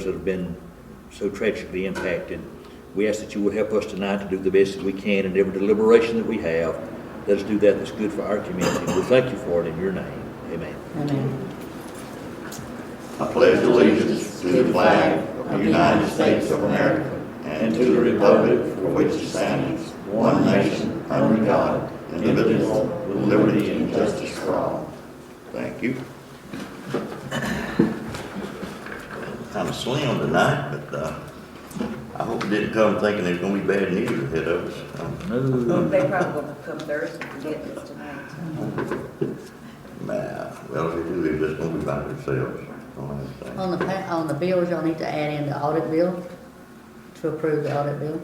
that have been so tragically impacted. We ask that you will help us tonight to do the best that we can in every deliberation that we have. Let us do that that's good for our community. We thank you for it in your name. Amen. Amen. I pledge allegiance to the flag of the United States of America and to the republic for which it stands, one nation, under God, indivisible, with liberty and justice for all. Thank you. Kind of slim tonight, but I hope it didn't come thinking there's going to be bad news ahead of us. No. They probably will come Thursday to get this tonight. Well, if they do, they're just going to be by themselves. On the bills, y'all need to add in the audit bill, to approve the audit bill.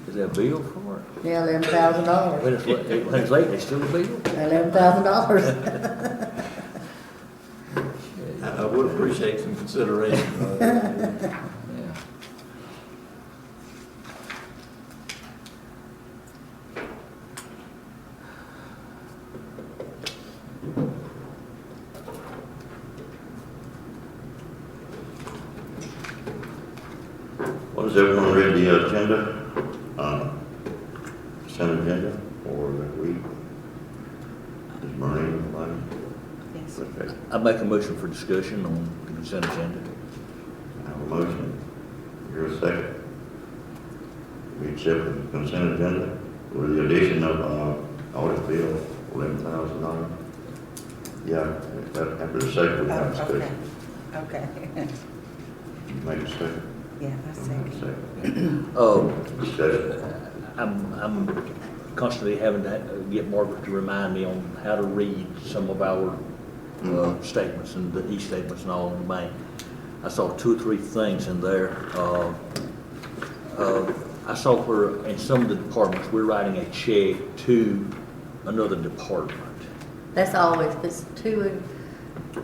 Is there a bill for it? Yeah, $11,000. When it's late, it's still a bill? $11,000. I would appreciate some consideration. Yeah. What has everyone read the agenda? Consent agenda for the week? Is Maureen anybody? Yes. Okay. I make a motion for discussion on the consent agenda. I have a motion. Here's a second. We accept the consent agenda with the addition of audit bill, $11,000. Yeah, after the second, we have a discussion. Okay. You make a second. Yeah, I see. Second. Oh, Discussion. I'm constantly having to get Margaret to remind me on how to read some of our statements and the e-statements and all in the bank. I saw 2 or 3 things in there. I saw where in some of the departments, we're writing a check to another department. That's always, it's two,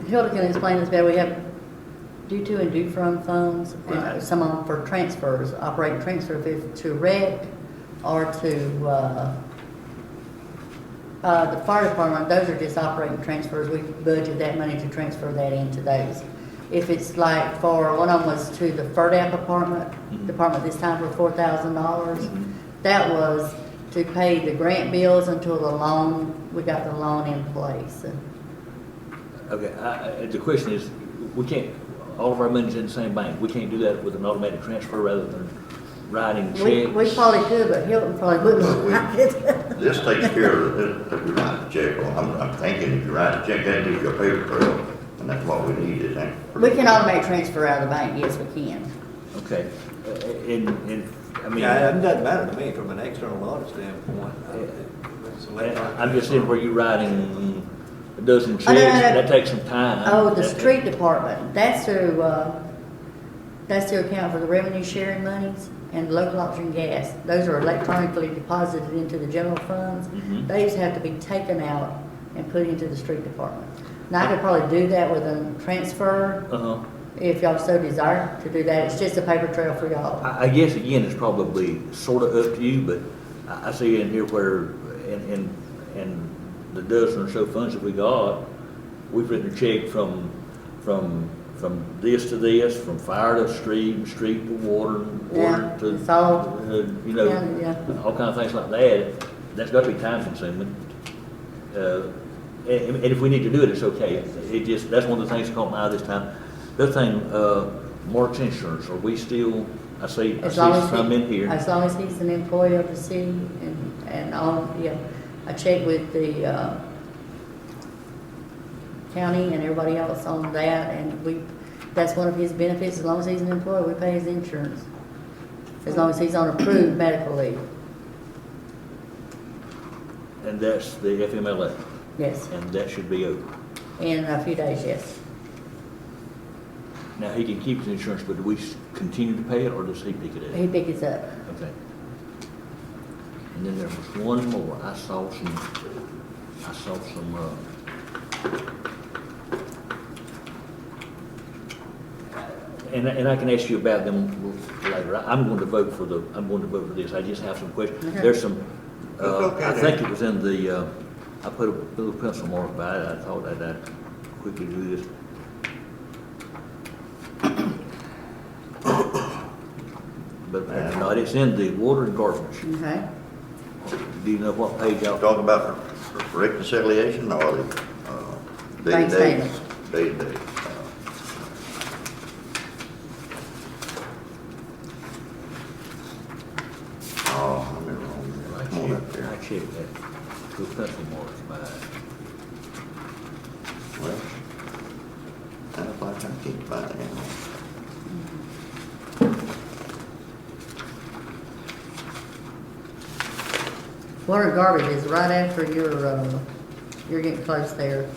Hilda can explain this better, we have due to and due from funds, and Right. some of them for transfers, operating transfer, if it's to rec or to, the fire department, those are just operating transfers, we budget that money to transfer that into those. If it's like for, one of them was to the FERDAP department this time for $4,000. That was to pay the grant bills until the loan, we got the loan in place. Okay, the question is, we can't, all of our money's in the same bank. We can't do that with an automatic transfer rather than writing checks? We probably could, but Hilton probably wouldn't like it. This takes care of it, if you write the check. Well, I'm thinking if you write a check, that gives you a paper trail, and that's what we need, I think. We can automatic transfer out of the bank, yes, we can. Okay, I mean, Yeah, it doesn't matter to me from an external audit standpoint. I'm just saying where you're writing a dozen checks, no, no. that takes some time. Oh, the street department, that's to account for the revenue sharing monies and local option gas. Those are electronically deposited into the general funds. Mhm. These have to be taken out and put into the street department. Now, I could probably do that with a transfer, Uh-huh. if y'all so desire to do that. It's just a paper trail for y'all. I guess, again, it's probably sort of up to you, but I see in here where, in the dozen or so funds that we got, we've written a check from this to this, from fire to street, and street to water, and water Yeah, to, it's all- you know, Yeah. all kind of things like that. That's got to be time consuming. And if we need to do it, it's okay. It just, that's one of the things that caught my eye this time. The other thing, Mark's insurance, are we still, I see some in here. As long as he's an employee of the city and on, yeah, I checked with the, county and everybody else on that, and that's one of his benefits. As long as he's an employee, we pay his insurance. As long as he's on approved medical leave, And that's the FMLA, yes, and that should be over. in a few days, yes. Now, he can keep his insurance, but do we continue to pay it, or does he pick it up? He picks it up. Okay. And then there was one more. I saw some, and I can ask you about them later. I'm going to vote for this. I just have some questions. Okay. There's some, Okay. I think it was in the, I put a little pencil mark by it. I thought I'd quickly do this. But no, it's in the water and garbage. Okay. Do you know what page out? Talk about reconciliation or the, Bank day-to-day? statement. Day-to-day. Oh, I'm in wrong. I Come on up checked there. that two pencil marks by. Well, sounds like I can't find it. Water and garbage is right after you're getting close there.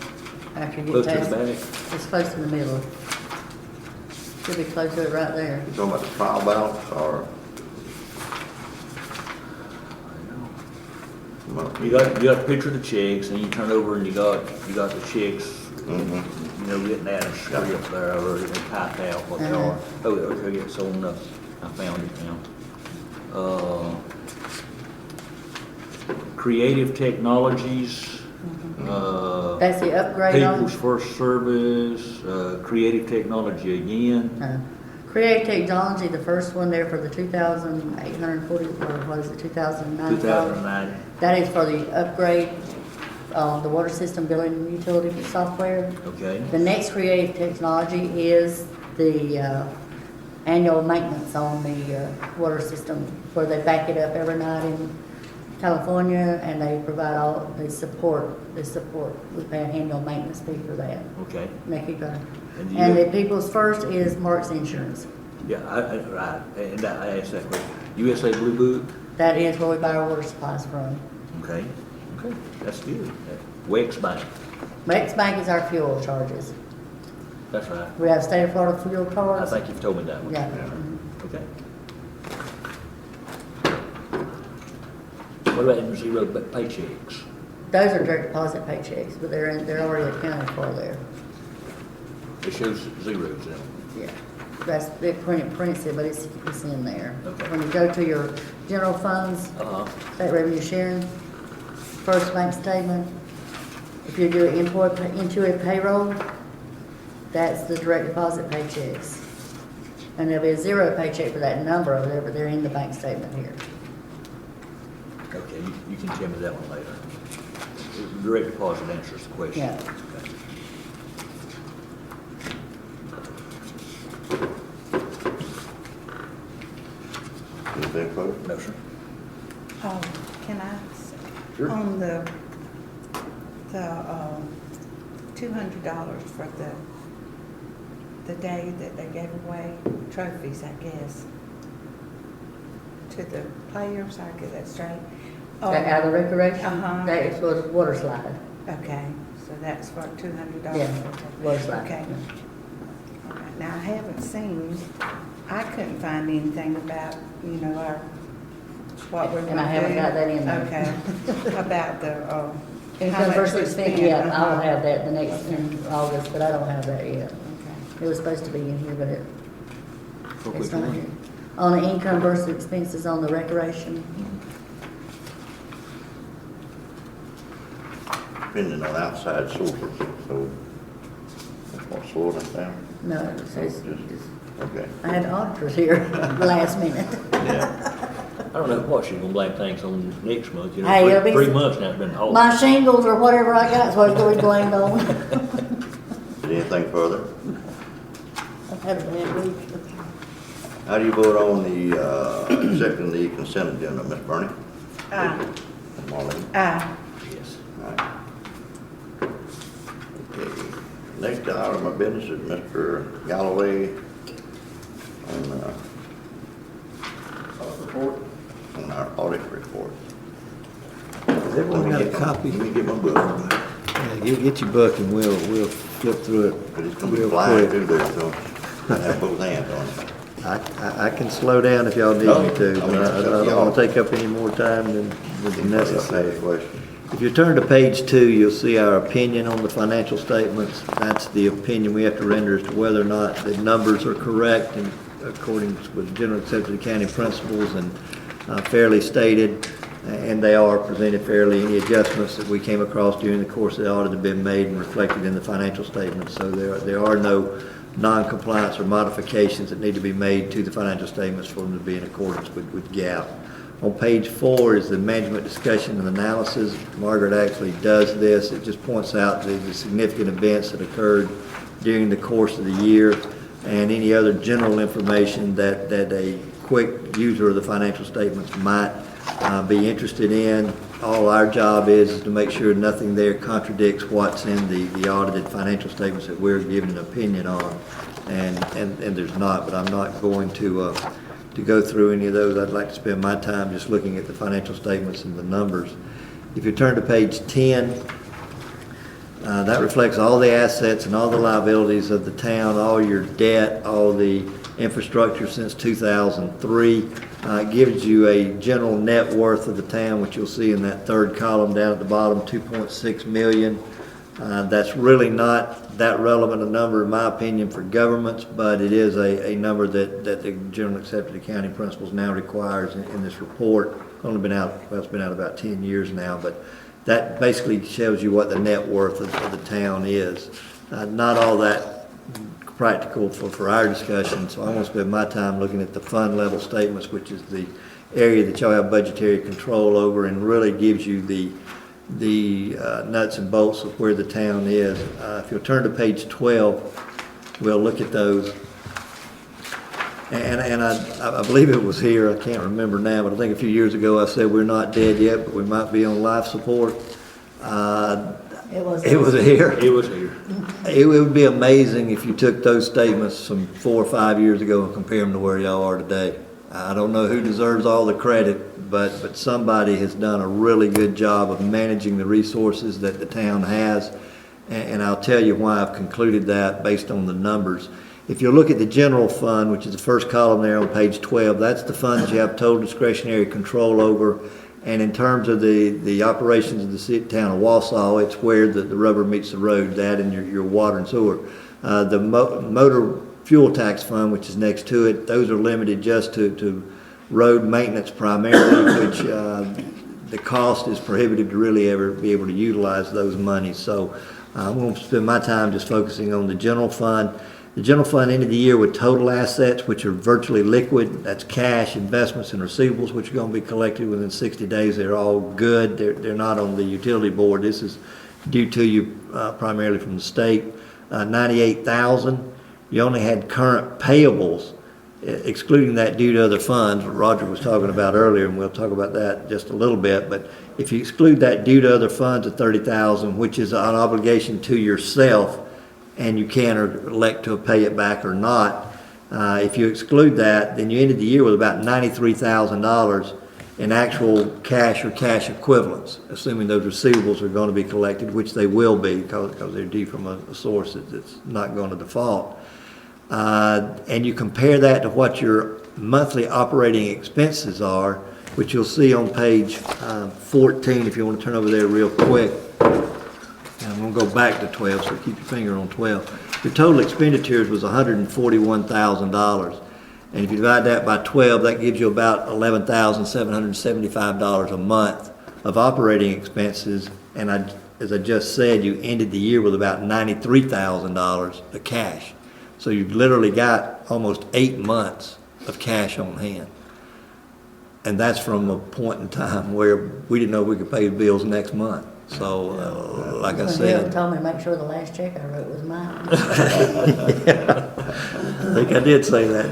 After you Close get to past. the back? It's close to the middle. Should be close to it right there. You talking about the trial balance or? You got a picture of the checks, and you turn over and you got the checks, Mm-hmm. you know, getting that straight up there, or they typed out what they are. Oh, okay, yeah, so enough, I found it now. Creative Technologies, That's the upgrade on. People's First Service, Creative Technology again. Creative Technology, the first one there for the 2,840, or what is it, 2,009? 2009, That is for the upgrade, the water system billing and utility software. okay, The next Creative Technology is the annual maintenance on the water system, where they back it up every night in California, and they provide all, they support. We pay an annual maintenance fee for that. okay. And they keep going. And do And you- the People's First is Mark's Insurance. Yeah, right, and I asked that question. USA Blue Book? That is where we buy our water supplies from. Okay, that's good. Wex Bank, Rex Bank is our fuel charges. that's right. We have state of Florida fuel I cards. think you've told me that one. Yeah. Okay. What about them zero paychecks? Those are direct deposit paychecks, but they're already accounted for there. It shows zeros in them. Yeah. That's, it prints it, but it's in there. Okay. When you go to your general funds, Uh-huh, state revenue sharing, first bank statement, if you do import into a payroll, that's the direct deposit paychecks. And there'll be a zero paycheck for that number over there, but they're in the bank statement here. okay, you can tell me that one later. Direct deposit answers the question. Yeah. Okay. Anything further? No, sir. Oh, can I, Sure. on the $200 for the day that they gave away trophies, I guess, to the players, I get that straight? That out of the recreation, Uh-huh. that is for the water slide. Okay, so that's for $200. Yeah, water slide. Okay. Okay. Now, I haven't seen, I couldn't find anything about, our, what we're gonna do. And I haven't got that in there. Okay, about the, how Income much versus we expense, spent. yeah, I will have that the next, in August, but I don't have that yet. Okay. It was supposed to be in here, but For it's which not one? here. On the income versus expenses on the recreation, Depending on outside sources, so that's what slowed us down. no, it says, Okay, I had auditors here last minute. yeah. I don't know what she's gonna blame things on next month, Hey, it'll be- 3 months now it's been hot. My shingles or whatever I got is what's going to be blamed on. Did anything further? I've had a bad week. How do you vote on the, accepting the consent agenda, Ms. Bernie? Aye. Marlene? Aye. Yes. All right. Okay. Next item of business is Mr. Galloway on, report, on our audit report. Has everyone got a copy? Let me get my book, Yeah, get your book and we'll flip through it but it's gonna be real flying quick. through there, so I have both hands on it. I can slow down if y'all need me to, No, I but mean, I that's up don't to y'all. want to take up any more time than would be necessary. Question. If you turn to page 2, you'll see our opinion on the financial statements. That's the opinion we have to render as to whether or not the numbers are correct and according with general accepted accounting principles and fairly stated, and they are presented fairly. Any adjustments that we came across during the course of the audit have been made and reflected in the financial statements. So there are no non-compliance or modifications that need to be made to the financial statements for them to be in accordance with GAAP. On page 4 is the management discussion and analysis. Margaret actually does this. It just points out the significant events that occurred during the course of the year and any other general information that a quick user of the financial statements might be interested in. All our job is to make sure nothing there contradicts what's in the audited financial statements that we're giving an opinion on, and there's not. But I'm not going to go through any of those. I'd like to spend my time just looking at the financial statements and the numbers. If you turn to page 10, that reflects all the assets and all the liabilities of the town, all your debt, all the infrastructure since 2003. It gives you a general net worth of the town, which you'll see in that third column down at the bottom, $2.6 million. That's really not that relevant a number, in my opinion, for governments, but it is a number that the General Accepted Accounting Principles now requires in this report. It's only been out, well, it's been out about 10 years now, but that basically shows you what the net worth of the town is. Not all that practical for our discussion, so I'm going to spend my time looking at the fund level statements, which is the area that y'all have budgetary control over and really gives you the nuts and bolts of where the town is. If you'll turn to page 12, we'll look at those. And I believe it was here, I can't remember now, but I think a few years ago I said we're not dead yet, but we might be on life support. It was here. It was here. It would be amazing if you took those statements from 4 or 5 years ago and compare them to where y'all are today. I don't know who deserves all the credit, but somebody has done a really good job of managing the resources that the town has, and I'll tell you why I've concluded that based on the numbers. If you look at the general fund, which is the first column there on page 12, that's the funds you have total discretionary control over. And in terms of the operations of the city, town of Wausau, it's where the rubber meets the road, that and your water and sewer. The motor fuel tax fund, which is next to it, those are limited just to road maintenance primarily, which the cost is prohibitive to really ever be able to utilize those monies. So I'm going to spend my time just focusing on the general fund. The general fund ended the year with total assets, which are virtually liquid. That's cash, investments, and receivables, which are going to be collected within 60 days. They're all good. They're not on the utility board. This is due to you primarily from the state. $98,000. You only had current payables, excluding that due to other funds, what Roger was talking about earlier, and we'll talk about that just a little bit. But if you exclude that due to other funds of $30,000, which is an obligation to yourself, and you can or elect to pay it back or not. If you exclude that, then you ended the year with about $93,000 in actual cash or cash equivalents, assuming those receivables are going to be collected, which they will be because they're due from a source that's not going to default. And you compare that to what your monthly operating expenses are, which you'll see on page 14, if you want to turn over there real quick. And I'm going to go back to 12, so keep your finger on 12. Your total expenditures was $141,000. And if you divide that by 12, that gives you about $11,775 a month of operating expenses. And as I just said, you ended the year with about $93,000 of cash. So you've literally got almost 8 months of cash on hand. And that's from a point in time where we didn't know we could pay the bills next month. So, like I said, Bill told me to make sure the last check I wrote was mine. I think I did say that.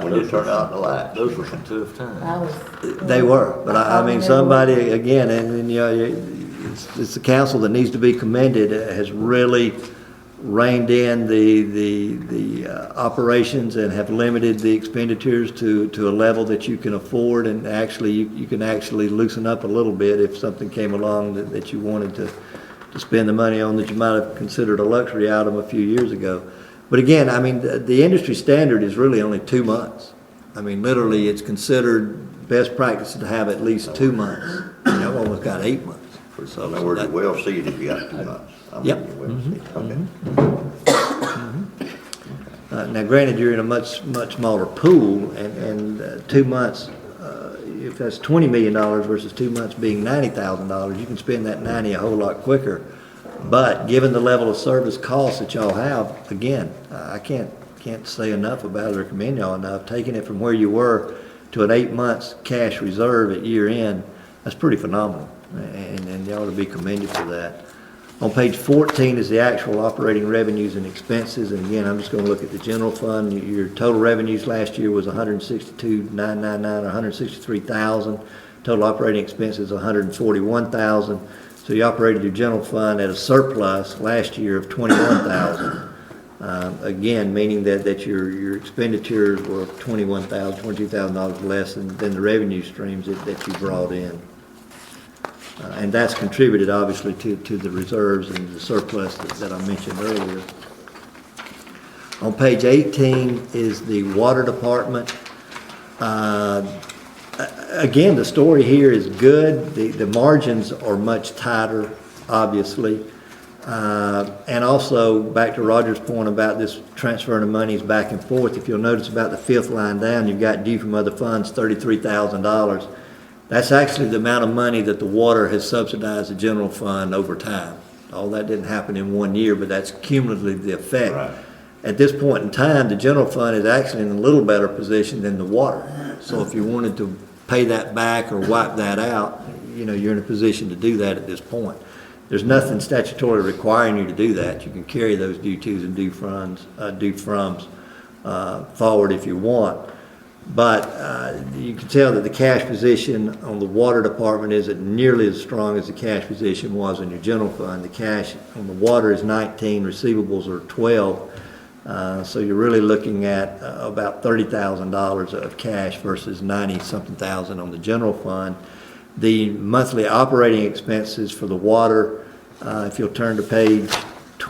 When you turn out the light. Those were some tough times. They were, but I mean, somebody again, and you know, it's the council that needs to be commended, has really reined in the operations and have limited the expenditures to a level that you can afford, and actually you can actually loosen up a little bit if something came along that you wanted to spend the money on that you might have considered a luxury item a few years ago. But again, I mean, the industry standard is really only 2 months. I mean, literally it's considered best practice to have at least 2 months. You know, I've almost got 8 months. So in other words, you're well seated if you got 2 months. Yep. You're well seated. Okay. Now granted, you're in a much smaller pool, and 2 months, if that's $20 million versus 2 months being $90,000, you can spend that 90 a whole lot quicker But given the level of service costs that y'all have, again, I can't say enough about it or commend y'all enough. Taking it from where you were to an 8 months cash reserve at year end, that's pretty phenomenal. And y'all ought to be commended for that. On page 14 is the actual operating revenues and expenses. And again, I'm just going to look at the general fund. Your total revenues last year was $162,999, or $163,000. Total operating expenses, $141,000. So you operated your general fund at a surplus last year of $21,000. Again, meaning that your expenditures were $21,000, $22,000 less than the revenue streams that you brought in. And that's contributed obviously to the reserves and the surplus that I mentioned earlier. On page 18 is the water department. Again, the story here is good. The margins are much tighter, obviously. And also, back to Roger's point about this transferring of monies back and forth, if you'll notice about the fifth line down, you've got due from other funds, $33,000. That's actually the amount of money that the water has subsidized the general fund over time. All that didn't happen in 1 year, but that's cumulatively the effect. Right. At this point in time, the general fund is actually in a little better position than the water. So if you wanted to pay that back or wipe that out, you're in a position to do that at this point. There's nothing statutorily requiring you to do that. You can carry those due tos and due froms forward if you want. But you can tell that the cash position on the water department isn't nearly as strong as the cash position was in your general fund. The cash on the water is 19, receivables are 12. So you're really looking at about $30,000 of cash versus 90-something thousand on the general fund. The monthly operating expenses for the water, if you'll turn to page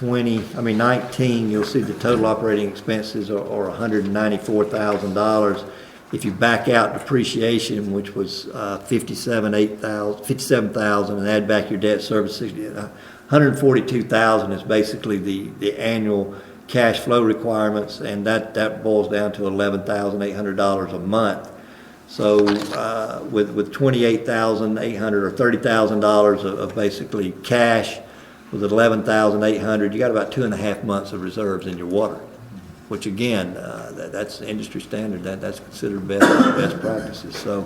19, you'll see the total operating expenses are $194,000. If you back out depreciation, which was $57,000, and add back your debt service, $142,000 is basically the annual cash flow requirements, and that boils down to $11,800 a month. So with $28,800 or $30,000 of basically cash, with $11,800, you got about 2.5 months of reserves in your water, which again, that's industry standard. That's considered best practices. So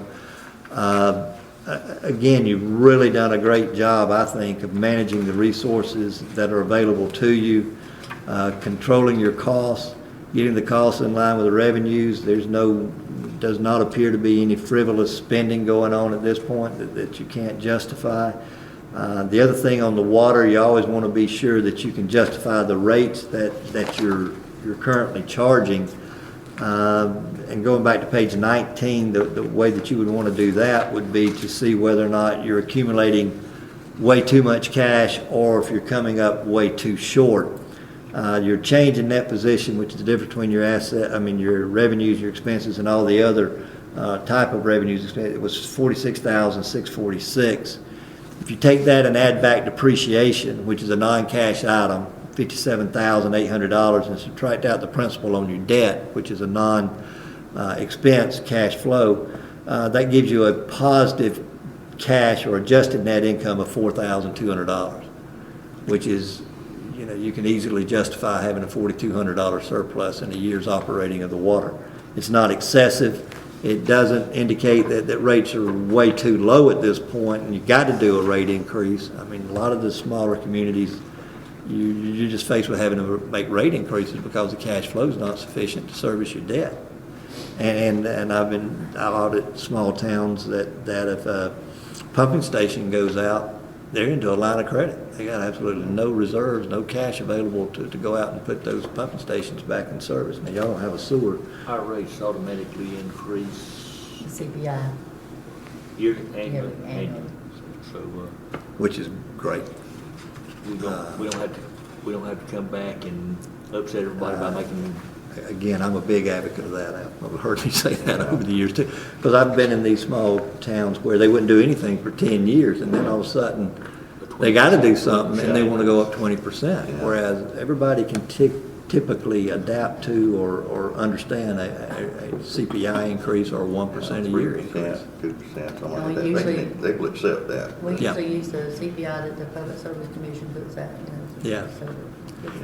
again, you've really done a great job, I think, of managing the resources that are available to you, controlling your costs, getting the costs in line with the revenues. Does not appear to be any frivolous spending going on at this point that you can't justify. The other thing on the water, you always want to be sure that you can justify the rates that you're currently charging. And going back to page 19, the way that you would want to do that would be to see whether or not you're accumulating way too much cash or if you're coming up way too short. Your change in net position, which is the difference between your your revenues, your expenses, and all the other type of revenues, it was $46,646. If you take that and add back depreciation, which is a non-cash item, $57,800, and subtract out the principal on your debt, which is a non-expense cash flow, that gives you a positive cash or adjusted net income of $4,200, which is, you can easily justify having a $4,200 surplus in a year's operating of the water. It's not excessive. It doesn't indicate that rates are way too low at this point, and you've got to do a rate increase. I mean, a lot of the smaller communities, you're just faced with having to make rate increases because the cash flow is not sufficient to service your debt. And I audit small towns that if a pumping station goes out, they're into a line of credit. They got absolutely no reserves, no cash available to go out and put those pumping stations back in service. Now, y'all don't have a sewer. Our rates automatically increase CPI. annually. So Which is great. we don't have to come back and upset everybody by making. Again, I'm a big advocate of that. I've heard you say that over the years too. Because I've been in these small towns where they wouldn't do anything for 10 years, and then all of a sudden they got to do something and they want to go up 20%. Whereas everybody can typically adapt to or understand a CPI increase or a 1% a year increase. 2%, something No, like that. usually- They will accept that. We Yeah. usually use the CPI that the Public Service Commission puts out, Yeah. So,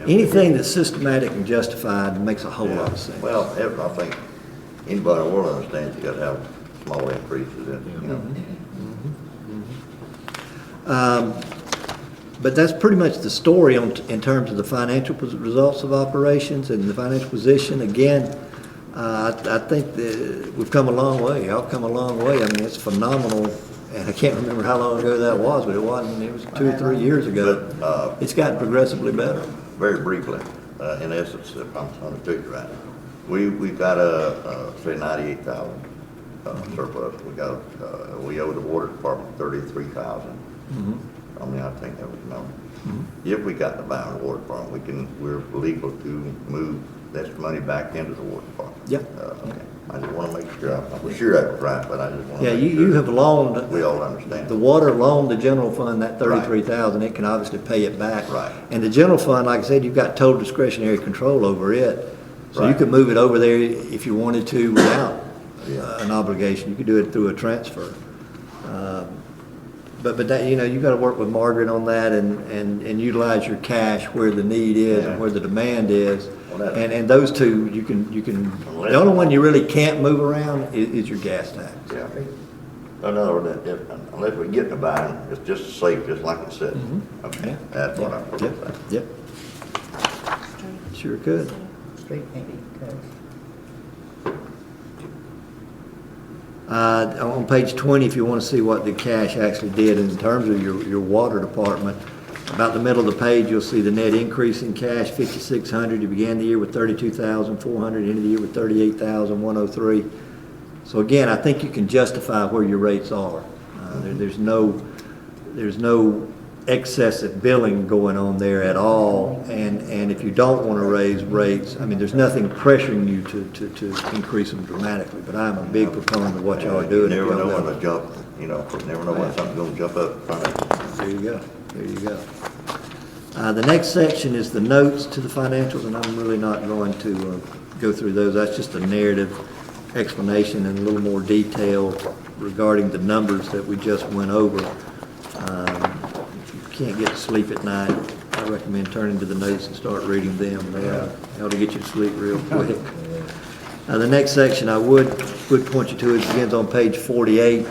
Anything that's systematic and justified makes a whole Yeah. lot of sense. Well, I think anybody will understand you gotta have small increases in, you know. But that's pretty much the story in terms of the financial results of operations and the financial position. Again, I think that we've come a long way. Y'all come a long way. I mean, it's phenomenal. And I can't remember how long ago that was, but it wasn't. It was 2 or 3 years ago. But, It's gotten progressively better. very briefly, in essence, if I'm understood you right, we've got say 98,000 surplus. We owe the water department 33,000. I mean, I think that was the number. If we got to buy the water department, we're legal to move that money back into the water department. Yeah. Okay. I just want to make sure, I'm sure that was right, but I just want to Yeah, make sure. you have loaned. We all understand. The water loaned the general fund that 33,000, it can obviously pay it back. Right. And the general fund, like I said, you've got total discretionary control over it. So you Right. could move it over there if you wanted to without Yeah. an obligation. You could do it through a transfer. But that, you gotta work with Margaret on that and utilize your cash where the need is and Yeah. where the demand is. Well, that- And those two, you can, the only one you really can't move around is your gas tax. Yeah. In other words, unless we get to buying, it's just safe, just like it said. Okay, Yeah. that's what I'm saying. Yep. Sure could. street maybe, because On page 20, if you want to see what the cash actually did in terms of your water department, about the middle of the page, you'll see the net increase in cash, 5,600. You began the year with 32,400, ended the year with 38,103. So again, I think you can justify where your rates are. There's no excessive billing going on there at all. And if you don't want to raise rates, I mean, there's nothing pressuring you to increase them dramatically. But I'm a big proponent of what y'all are doing. You never know when to jump, never know when something's gonna jump up in front of There you go. There you go. The next section is the notes to the financials, and I'm really not going to go through those. That's just a narrative explanation and a little more detail regarding the numbers that we just went over. If you can't get to sleep at night, I recommend turning to the notes and start reading them. They ought to get you to sleep real quick. The next section I would point you to, it begins on page 48.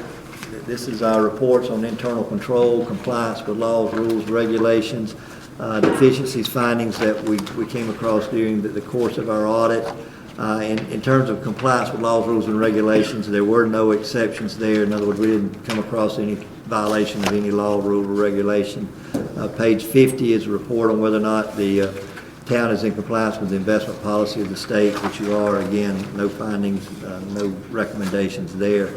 This is our reports on internal control, compliance with laws, rules, regulations, deficiencies, findings that we came across during the course of our audit. In terms of compliance with laws, rules, and regulations, there were no exceptions there. In other words, we didn't come across any violation of any law, rule, or regulation. Page 50 is a report on whether or not the town is in compliance with the investment policy of the state, which you are. Again, no findings, no recommendations there.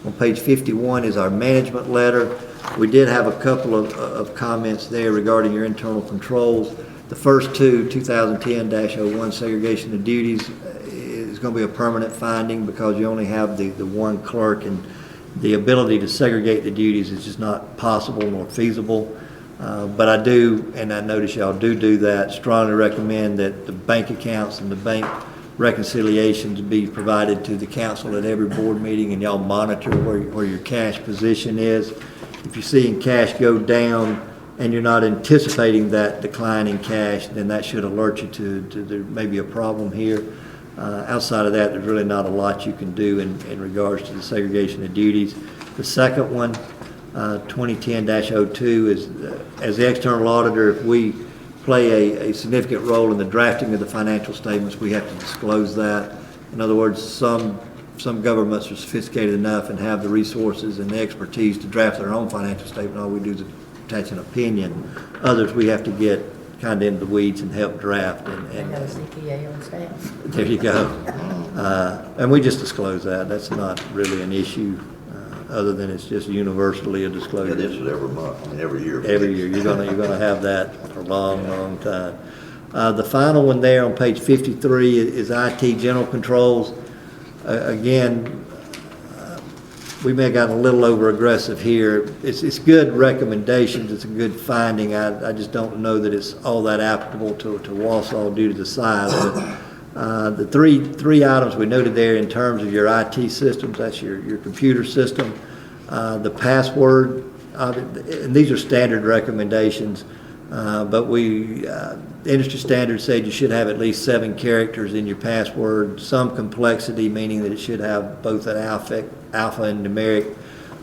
On page 51 is our management letter. We did have a couple of comments there regarding your internal controls. The first two, 2010-01 segregation of duties, is going to be a permanent finding because you only have the one clerk, and the ability to segregate the duties is just not possible nor feasible. But I do, and I notice y'all do that, strongly recommend that the bank accounts and the bank reconciliations be provided to the council at every board meeting, and y'all monitor where your cash position is. If you're seeing cash go down and you're not anticipating that decline in cash, then that should alert you to there may be a problem here. Outside of that, there's really not a lot you can do in regards to the segregation of duties. The second one, 2010-02, is as the external auditor, if we play a significant role in the drafting of the financial statements, we have to disclose that. In other words, some governments are sophisticated enough and have the resources and the expertise to draft their own financial statement. All we do is attach an opinion. Others, we have to get kind of into the weeds and help draft. they got a CPA on staff. There you go. And we just disclose that. That's not really an issue, other than it's just universally a it. disclosure. Yeah, this is every month, every year. Every year, you're gonna have that for a long time. The final one there on page 53 is IT general controls. Again, we may have gotten a little over aggressive here. It's good recommendations, it's a good finding. I just don't know that it's all that applicable to Wausau due to the size. But the three items we noted there in terms of your IT systems, that's your computer system, the password, and these are standard recommendations, but industry standards said you should have at least 7 characters in your password, some complexity, meaning that it should have both an alpha and numeric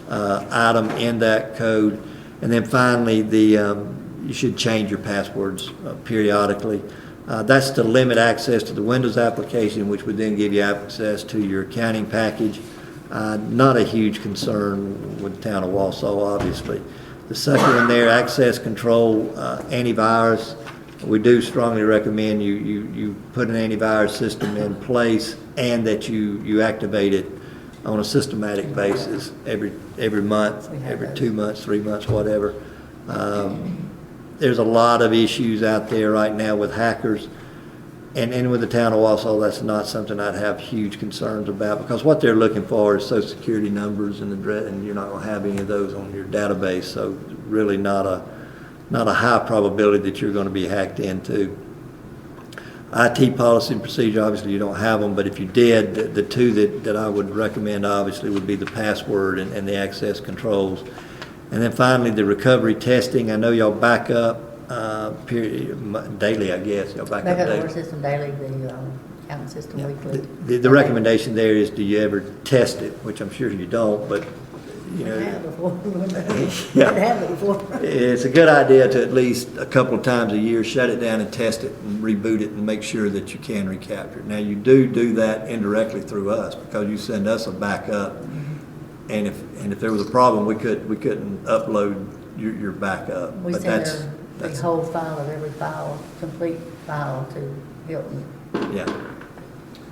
item in that code. And then finally, you should change your passwords periodically. That's to limit access to the Windows application, which would then give you access to your accounting package. Not a huge concern with the town of Wausau, obviously. The second one there, access control, antivirus. We do strongly recommend you put an antivirus system in place and that you activate it on a systematic basis every month, every 2 months, 3 months, whatever. There's a lot of issues out there right now with hackers. And with the town of Wausau, that's not something I'd have huge concerns about, because what they're looking for is social security numbers and and you're not going to have any of those on your database. So really not a high probability that you're going to be hacked into. IT policy and procedure, obviously you don't have them, but if you did, the two that I would recommend obviously would be the password and the access controls. And then finally, the recovery testing. I know y'all back up daily, I guess. Y'all back up Backup daily. water system daily, the accounting system weekly. The recommendation there is, do you ever test it? Which I'm sure you don't, but you I have know, before. Yeah. I have it before. it's a good idea to at least a couple of times a year shut it down and test it and reboot it and make sure that you can recapture it. Now you do that indirectly through us, because you send us a backup, and if there was a problem, we couldn't upload your backup. We But send that's the whole file of every file, complete file to Hilton. yeah.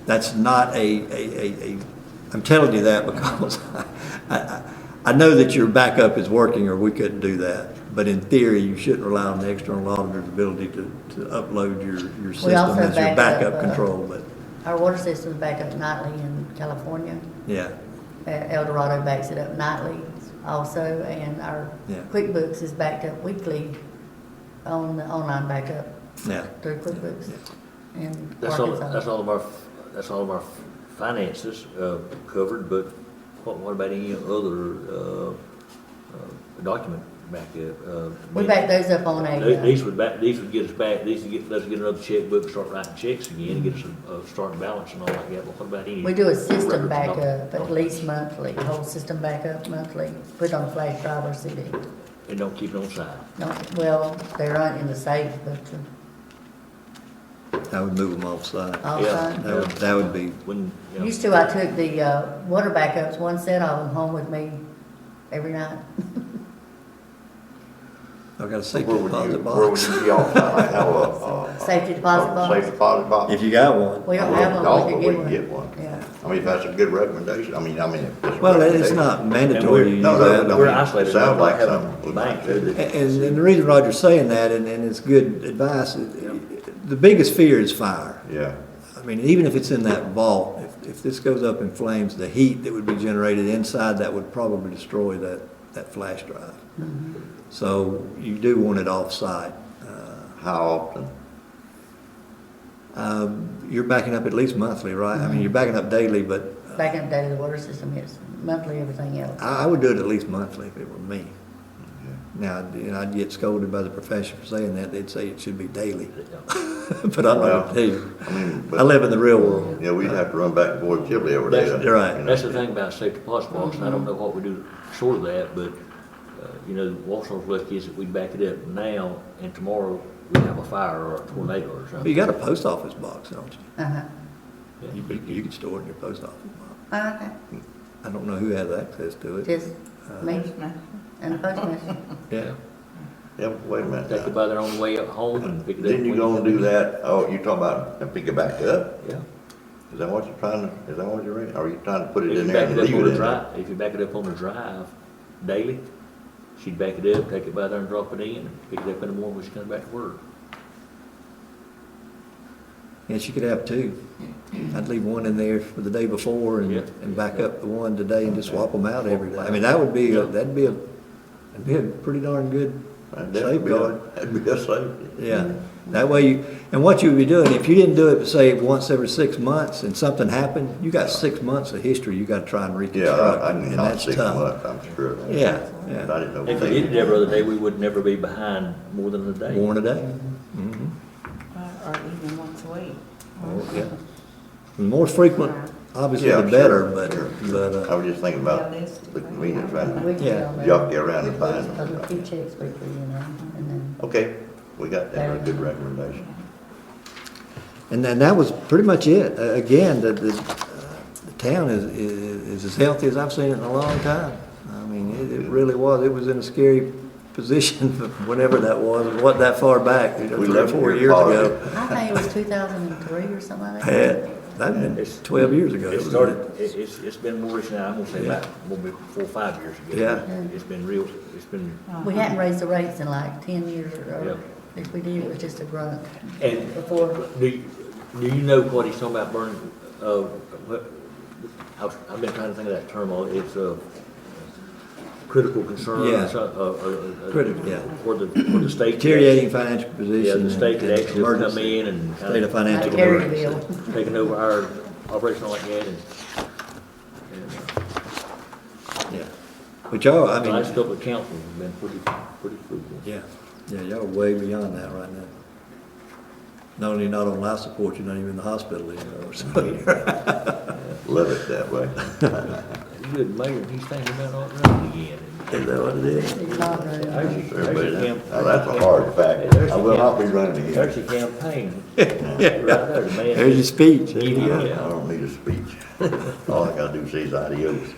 That's not I'm telling you that because I know that your backup is working, or we couldn't do that. But in theory, you shouldn't rely on the external auditor's ability to upload your system also as your back backup up, control. But Our water system's back up nightly in California. yeah, El Dorado backs it up nightly also, and our Yeah. QuickBooks is backed up weekly on the online backup yeah. through QuickBooks in That's all, Arkansas. that's all of our finances, covered, but what about any other, document backup? We back those up on These would get us back, these would let us get another checkbook, start writing checks again, and get us a starting balance and all like that. But what about any? we do a system records and all? backup at least monthly, whole system backup monthly, put it on a flash drive or CD. And don't keep it on side. No, well, they're on in the safe, but I would move them off-site. all Yeah. the That would be, When, you know, Used to, I took the water backups, one set of them home with me every night. I've got a safety Where would deposit where would box. you be off, like, have a Safety deposit box. Safe deposit box? If you got one. We don't have one, we could can get get one. one. Yeah. I mean, if that's a good recommendation, I mean, if it's a Well, it's recommendation. not mandatory to use No, that. no, we're it isolated. sounds like having something we a bank might do. that- And the reason Roger's saying that, and it's good advice, the biggest fear is fire. Yeah, I mean, even if it's in that vault, if this goes up in flames, the heat that would be generated inside, that would probably destroy that flash drive. So you do want it off-site. how often? You're backing up at least monthly, right? I mean, you're backing up daily, but Back in the day, the water system, yes, monthly, everything else. I would do it at least monthly if it were me. Now, I'd get scolded by the profession for saying that. They'd say it should be daily. But I'm not gonna tell you. I mean, I but, live in the real world. yeah, we'd have to run back and forth Ghibli every day. That's right. you know. That's the thing about safe deposit box, and I don't know what we do short of that, but, you know, Wausau's lucky is that we back it up now, and tomorrow we have a fire or a tornado or But something. you got a post office box, don't you? Uh-huh. You can store it in your post office box. Okay, I don't know who has access to it. just me and the postmaster. Yeah. Yeah, wait a minute. Take it now. by their own way up home and pick it up. Then you when gonna come do in. that, oh, you talking about, and pick it back up? Yeah. Is that what you're trying to, is that what you're, are you trying to put it If in you there back and it up leave on it the in there? drive, if you back it up on the drive daily, she'd back it up, take it by there and drop it in, and pick it up in the morning when she comes back to work. Yes, you could have two. I'd leave one in there for the day before Yeah. and back up the one today and just swap them out every day. I mean, that'd be a pretty darn good safeguard. That'd be a safety. Yeah, that way and what you would be doing, if you didn't do it, say, once every 6 months and something happened, you got 6 months of history you gotta try and Yeah, reconstruct, I and can not that's 6 tough. months, I'm sure. of that. Yeah, I yeah, didn't know. If we did it every other day, we would never be behind more than a day. more in a day. Mhm. Or even once a week. Oh, yeah. The more frequent, obviously, Yeah, the better, sure, but, sure. but, I was just thinking about Realistic. the convenience, right? We can Yeah. go there. Jockey around and We find put them. a few checks weekly, you know, and then. Okay, we got that, a good recommendation. and then that was pretty much it. Again, the town is as healthy as I've seen it in a long time. I mean, it really was. It was in a scary position whenever that was. It wasn't that far back, We 3 or left 4 here years ago. positive. I think it was 2003 or something like that. That'd been It's- 12 years ago. It started, it's been more recent, I'm gonna say Yeah. about, maybe 4 or 5 years ago. Yeah. It's been real, it's been, We hadn't raised the rates in like 10 years, Yeah. or if we did, it was just a grunt and before. do you know what he's talking about burning, I've been trying to think of that term, it's a critical concern. Yeah. or so- Critical, yeah. For the state. Deteriorating financial Yeah, position. the state could and actually come emergency. in and State of kind financial Like Terry emergency. Bill. of taking over our operation like that and Yeah. But y'all, I the mean, last couple of councils have been pretty fruitful. yeah, y'all are way beyond that right now. Not only not on life support, you're not even in the hospital anymore, so. Love it that way. He's good mayor, and he's thinking about all running again. Is that what it is? It's not really. Everybody, now that's a hard fact. I will not be running There's again. your campaign. Right there, the man. There's your speech, there you I go. don't need a speech. All I gotta do is say is adios.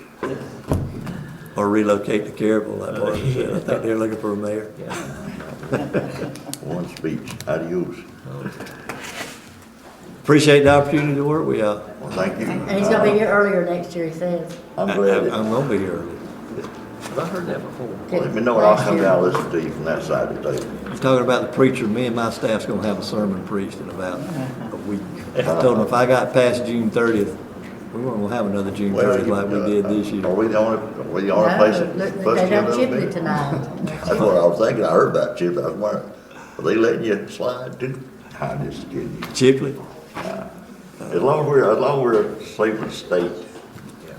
Or relocate to Carrollville, like Marvin said. I think they're looking for a mayor. Yeah. One speech, adios. Appreciate the opportunity to work with y'all. Well, thank you. And he's gonna be here earlier next year, he says. I'm glad that, I'm gonna be here early. Have I heard that before? let me know and I'll come down and listen to you from that side of the table. You're talking about the preacher, me and my staff's gonna have a sermon preached in about a week. I told them if I got past June 30th, we weren't gonna have another June 30th like we did this Are year. we the only No, place that look, bust they you a done little Chipley bit? tonight. That's what I was thinking. I heard about Chipley. I was wondering, are they letting you slide too? I'm just kidding you. Chipley? As long as we're a safer state.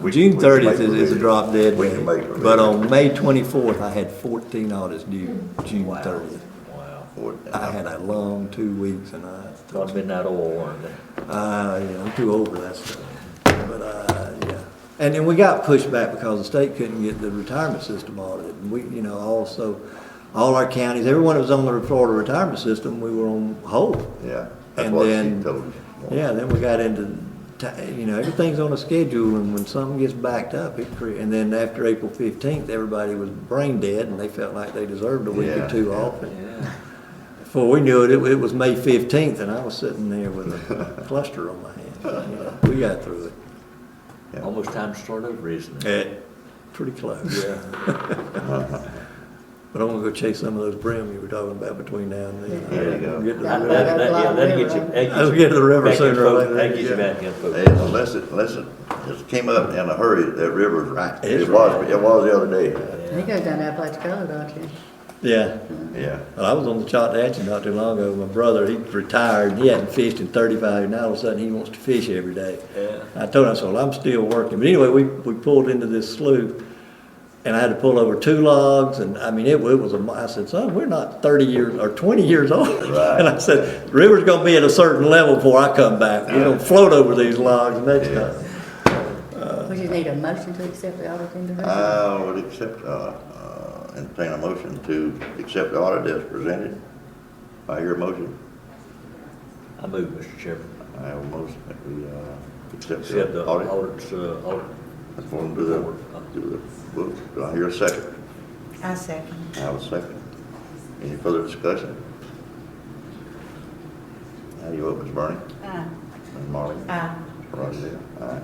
we June can- we can 30th make is a drop dead We day. can make provision. But on May 24th, I had 14 audits due June 30th. Wow. I had a long 2 weeks and Thought midnight oil, weren't they? yeah, I'm too old for that stuff. But, yeah. And then we got pushed back because the state couldn't get the retirement system audited. And we, also, all our counties, everyone that was on the Florida retirement system, we were on hold. Yeah, that's And what she then- told me. Yeah, then we got into, everything's on a schedule, and when something gets backed up, and then after April 15th, everybody was brain dead, and they felt like they deserved a week or Yeah, two yeah. off. And Yeah. before we knew it, it was May 15th, and I was sitting there with a cluster on my hand. We got through it. Yeah. Almost time to start over, isn't it? Pretty close. Yeah. But I'm gonna go chase some of those brim you were talking about between now and then. There you go. Get to the That- river. Yeah, that'll get you. I'll get to the river back in sooner or focus. later. That gets you Yeah. back in focus. Hey, unless it just came up in a hurry, that river's right. It's It was the other day. You go down there, play color, don't you? Yeah. Yeah. Well, I was on the Choctahatchee not too long ago. My brother, he retired, and he hadn't fished in 35 years. Now all of a sudden he wants to fish every day. Yeah. I told him, I said, well, I'm still working. But anyway, we pulled into this slough, and I had to pull over 2 logs, and I mean, it was I said, son, we're not 30 years or 20 years old. Right. And I said, the river's gonna be at a certain level before I come back. We're gonna float over these logs next Yeah. time. We just need a motion to accept the audit into her. I would entertain a motion to accept the audit as presented. I hear a motion. I move, Mr. Chairman. I have a motion that we accept Accept the the audit. audit. According to the book. Do I hear a second? I second. I have a second. Any further discussion? How do you vote, Ms. Bernie? Aye. Ms. Marley? Aye. Roger. Aye.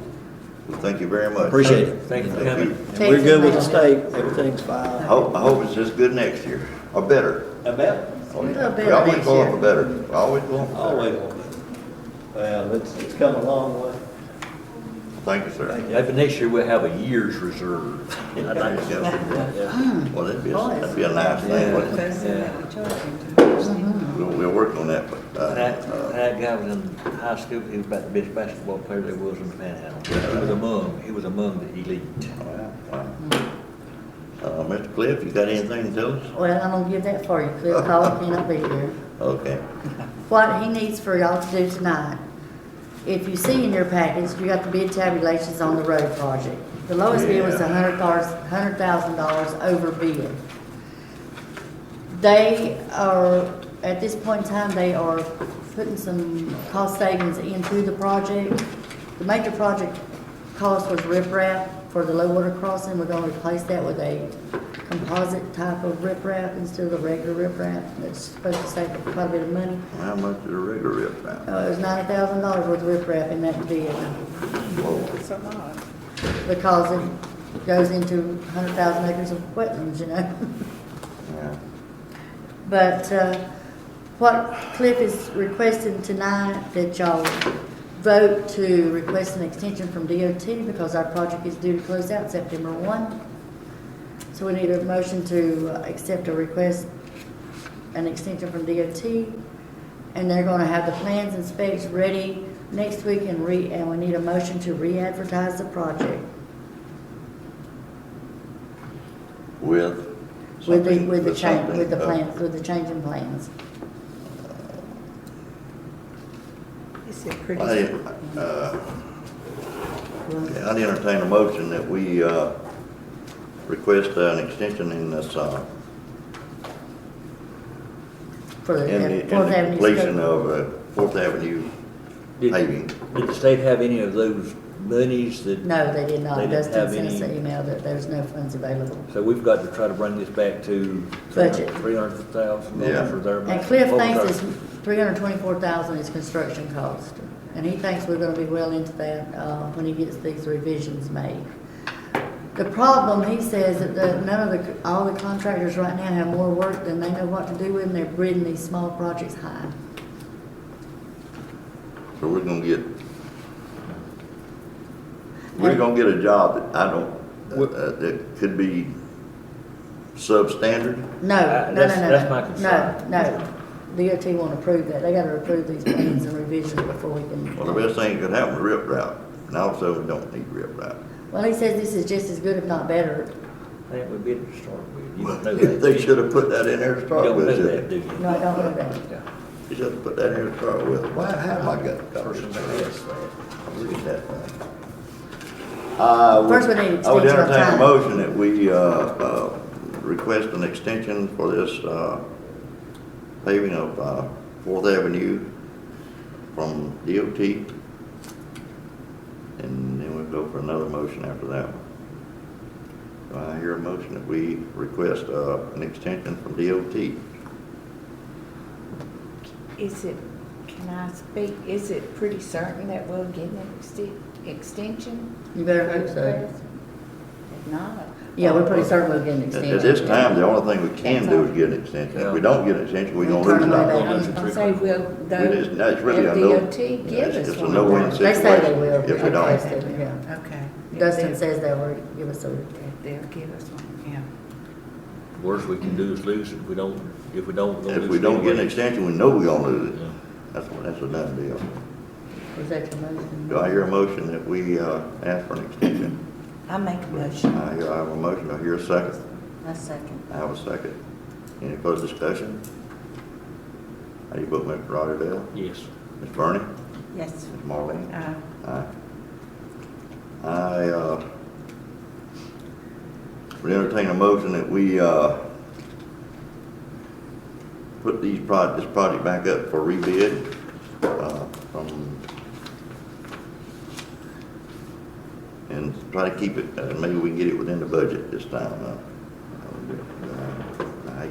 Well, thank you very much. Appreciate it. Thank you for Thank coming. you. And we're good with the state, everything's I fine. hope it's just good next year, or better. I bet. Oh, A yeah. little better We always next go on year. for better. We always go on for better. Always. Well, it's come a long way. Thank you, sir. Yeah, but next year we'll have a year's reserve. I'd like to go through that, yeah. Well, that'd be a nice thing, wouldn't it? That's Yeah. what we're charging. We'll work on that, but, That guy was in high school, he was about the best basketball player there was in the Panhandle. He was among the elite. wow. Mr. Cliff, you got anything to tell us? Well, I'm gonna give that for you. Cliff Cole cannot be here. Okay. What he needs for y'all to do tonight, if you see in your package, you got the bid tabulations on the road project. The lowest bid was Yeah. $100,000 over bid. They are, at this point in time, they are putting some cost savings into the project. The major project cost was riprap for the low water crossing. We're gonna replace that with a composite type of riprap instead of the regular riprap. That's supposed to save quite a bit of money. How much is a regular rip now? It was $90,000 worth of riprap in that bid It's a lot. because it goes into 100,000 acres of wetlands, you know? Yeah. But what Cliff is requesting tonight, that y'all vote to request an extension from DOT because our project is due to close out September 1. So we need a motion to accept a request, an extension from DOT. And they're gonna have the plans and specs ready next week and we need a motion to re-advertise the project With with something- the change, something, with the plans, with the change in plans. Is it pretty? I'd entertain a motion that we, request an extension in this, For the in the Fourth Avenue. completion scope. of, Fourth Avenue Did paving. did the state have any of those monies that? No, they did not. They didn't Dustin have sent us any- an email that there's no funds available. So we've got to try to bring this back to Budget. $300,000 Yeah. or thereabouts. And Cliff What was thinks our- it's $324,000 is construction cost. And he thinks we're gonna be well into that, when he gets these revisions made. The problem, he says that all the contractors right now have more work than they know what to do with, and they're bidding these small projects high. So we're gonna get a job that I don't, that could be substandard. No, no, no, That's- no, that's my no, concern. no. DOT won't approve that. They gotta approve these plans and revisions before we can. Well, the best thing that could happen with rip route, and also we don't need rip route. Well, he says this is just as good, if not better. I think we bid to start with. You don't know They that. should have put that in there to You start don't with. know shouldn't that, do you? No, I don't know that. Yeah. You should have put that in there to start with. Why, how am I got? Person that asked that. Look at that thing. First we need I would extension of entertain a time. motion that we, request an extension for this, paving of, Fourth Avenue from DOT. And then we'll go for another motion after that one. Do I hear a motion that we request, an extension from DOT? Is it, can I speak, is it pretty certain that we'll get an extension? You better hope so. If not. Yeah, we're pretty certain we'll get an At extension. this time, the only thing we can do is get an extension. If we don't get an extension, we're gonna Turn lose it them all. back. I was gonna say, will That's really a no. DOT give us It's a one? no-win They say they situation will. if we don't. Okay, yeah. Okay. If Dustin they'll- says they will give us a, if They'll give us one, yeah. Worst we can do is lose it if we don't, we're gonna lose If we it don't get an anyway. extension, we know we're gonna lose it. Yeah. That's a done deal. was that your motion? Do I hear a motion that we, ask for an extension? I make a motion. I have a motion. I hear a second. A second. I have a second. Any further discussion? How do you vote, Mr. Rotterdale? Yes. Ms. Bernie? Yes. Ms. Marlene? Uh, I would entertain a motion that we, put this project back up for rebid, from, and try to keep it, maybe we can get it within the budget this time.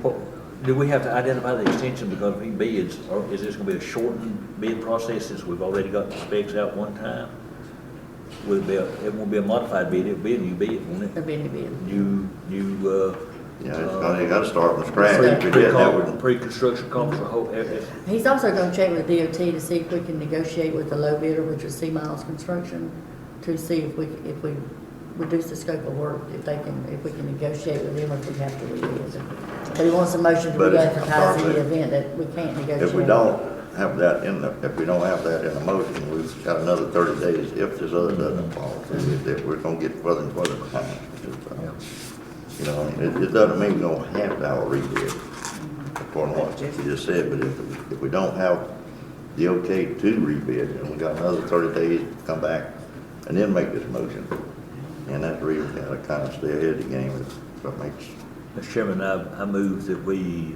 Well, do we have to identify the extension because of bids, or is this gonna be a shortened bid process since we've already got the specs out one time? It won't be a modified bid, it'll be a new bid, won't it? The Benny bid. New Yeah, you gotta start from scratch. If you did, that would, Pre-construction costs, He's also gonna check with DOT to see if we can negotiate with the low bidder, which is C Miles Construction, to see if we reduce the scope of work, if we can negotiate with them, if we have to rebid. But he wants a motion to But re-advertise in the event that we can't negotiate. if we don't have that in the motion, we've got another 30 days if this other doesn't fall through, that we're gonna get further and further behind. You know, I mean, it doesn't mean we don't have to have a rebid, according to what you just said, but if we don't have the okay to rebid, and we got another 30 days to come back and then make this motion, and that's the reason we gotta kind of stay ahead of the game, is what makes. Mr. Chairman, I move that we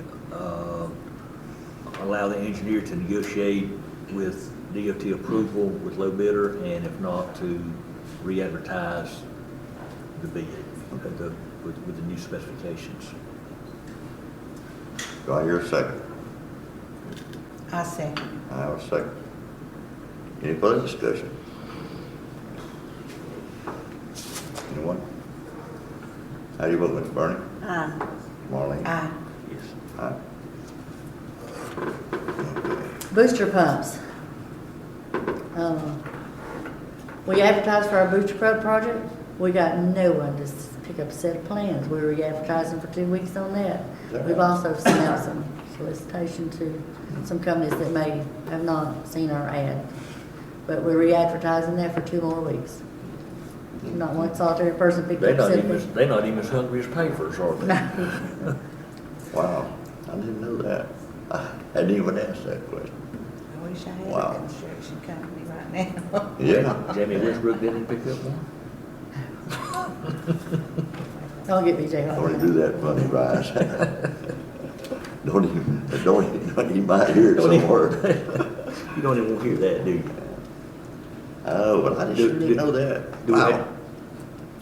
allow the engineer to negotiate with DOT approval with low bidder, and if not, to re-advertise the bid with the new specifications. Do I hear a second? I second. I have a second. Any further discussion? Anyone? How do you vote, Mr. Bernie? Aye. Marlene? Aye. Yes. Aye. Booster pumps. We advertised for our booster pump project. We got no one to pick up a set of plans. We were advertising for 2 weeks on that. Is that We've right? also sent out some solicitation to some companies that may have not seen our ad. But we're re-advertising that for 2 more weeks. Not one solitary person picked They're up not a set even, of plans. they're not even as hungry as papers, are they? No. Wow, I didn't know that. I hadn't even asked that question. I wish I had Wow. a construction company right now. Yeah. Jamie Westbrook didn't pick up one? Don't get me, Jay. Don't do that funny rise. Don't you might hear it Don't even- somewhere. You don't even want to hear that, do you? Oh, but I just didn't know that. Do we Wow. have-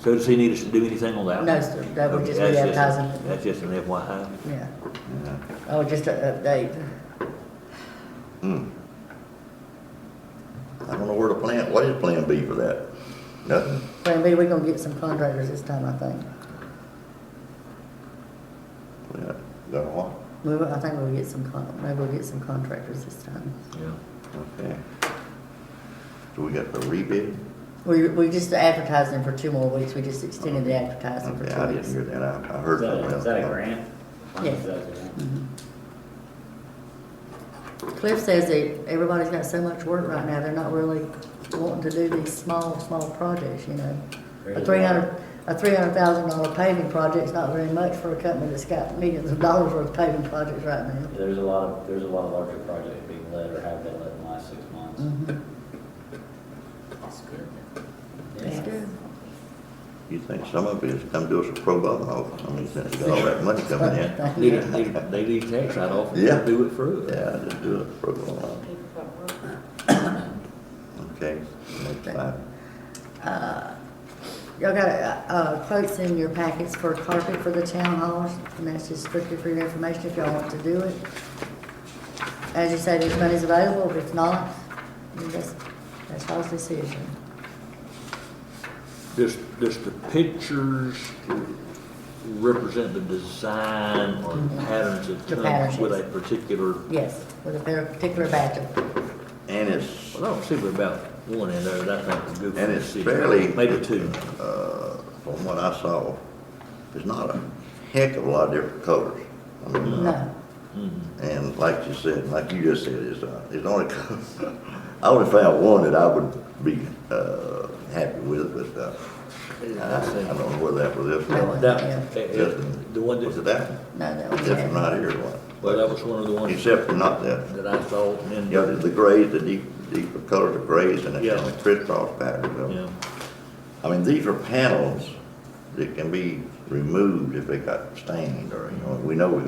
So does he need us to do anything on that? No, sir. That we're just That's re-advertising. That's just an FYI. Yeah. Yeah. Oh, just an update. Hmm. I don't know where to plan, what is plan B for that? Nothing? Plan B, we're gonna get some contractors this time, I think. Yeah. Got what? I think maybe we'll get some contractors this time. Yeah. Okay. So we got the rebid? We just advertised them for 2 more weeks. We just extended the advertising for Okay, 2 I weeks. didn't hear that. I heard something else. Is that a grant? Yes. Is that a grant? Cliff says that everybody's got so much work right now, they're not really wanting to do these small projects, you know. A $300,000 paving project's not very much for a company that's got millions of dollars worth of paving projects right now. There's a lot of larger projects being led or have been led in the last 6 months. That's good. Yeah. That's good. You think some of it is come to us a pro bono? I mean, since they got all that money coming in. They need tax write-off and Yeah. do it for us. Yeah, just do it pro bono. Okay, next slide. Y'all got quotes in your packets for carpet for the town halls, and that's just strictly for your information if y'all want to do it. As you say, this money's available, but if not, then that's y'all's decision. Does the pictures represent the design or patterns that The come patterns, with a yes. particular? Yes, with a particular batch of, And it's, Well, I don't see but about one in there that I think is good for and the it's city. fairly. Maybe 2. From what I saw, there's not a heck of a lot of different colors. I mean, no. and like you said, like you just said, it's only, I only found one that I would be, happy with, but, I don't know whether that was this No, one. The one Was it that, that one? No, that was This one right here is one. well, that was one of the ones Except for not that. that I saw, and then. Yeah, the grays, the deeper colors of grays and Yeah. the crisscross pattern. Yeah. I mean, these are panels that can be removed if they got stained or, you know, we know we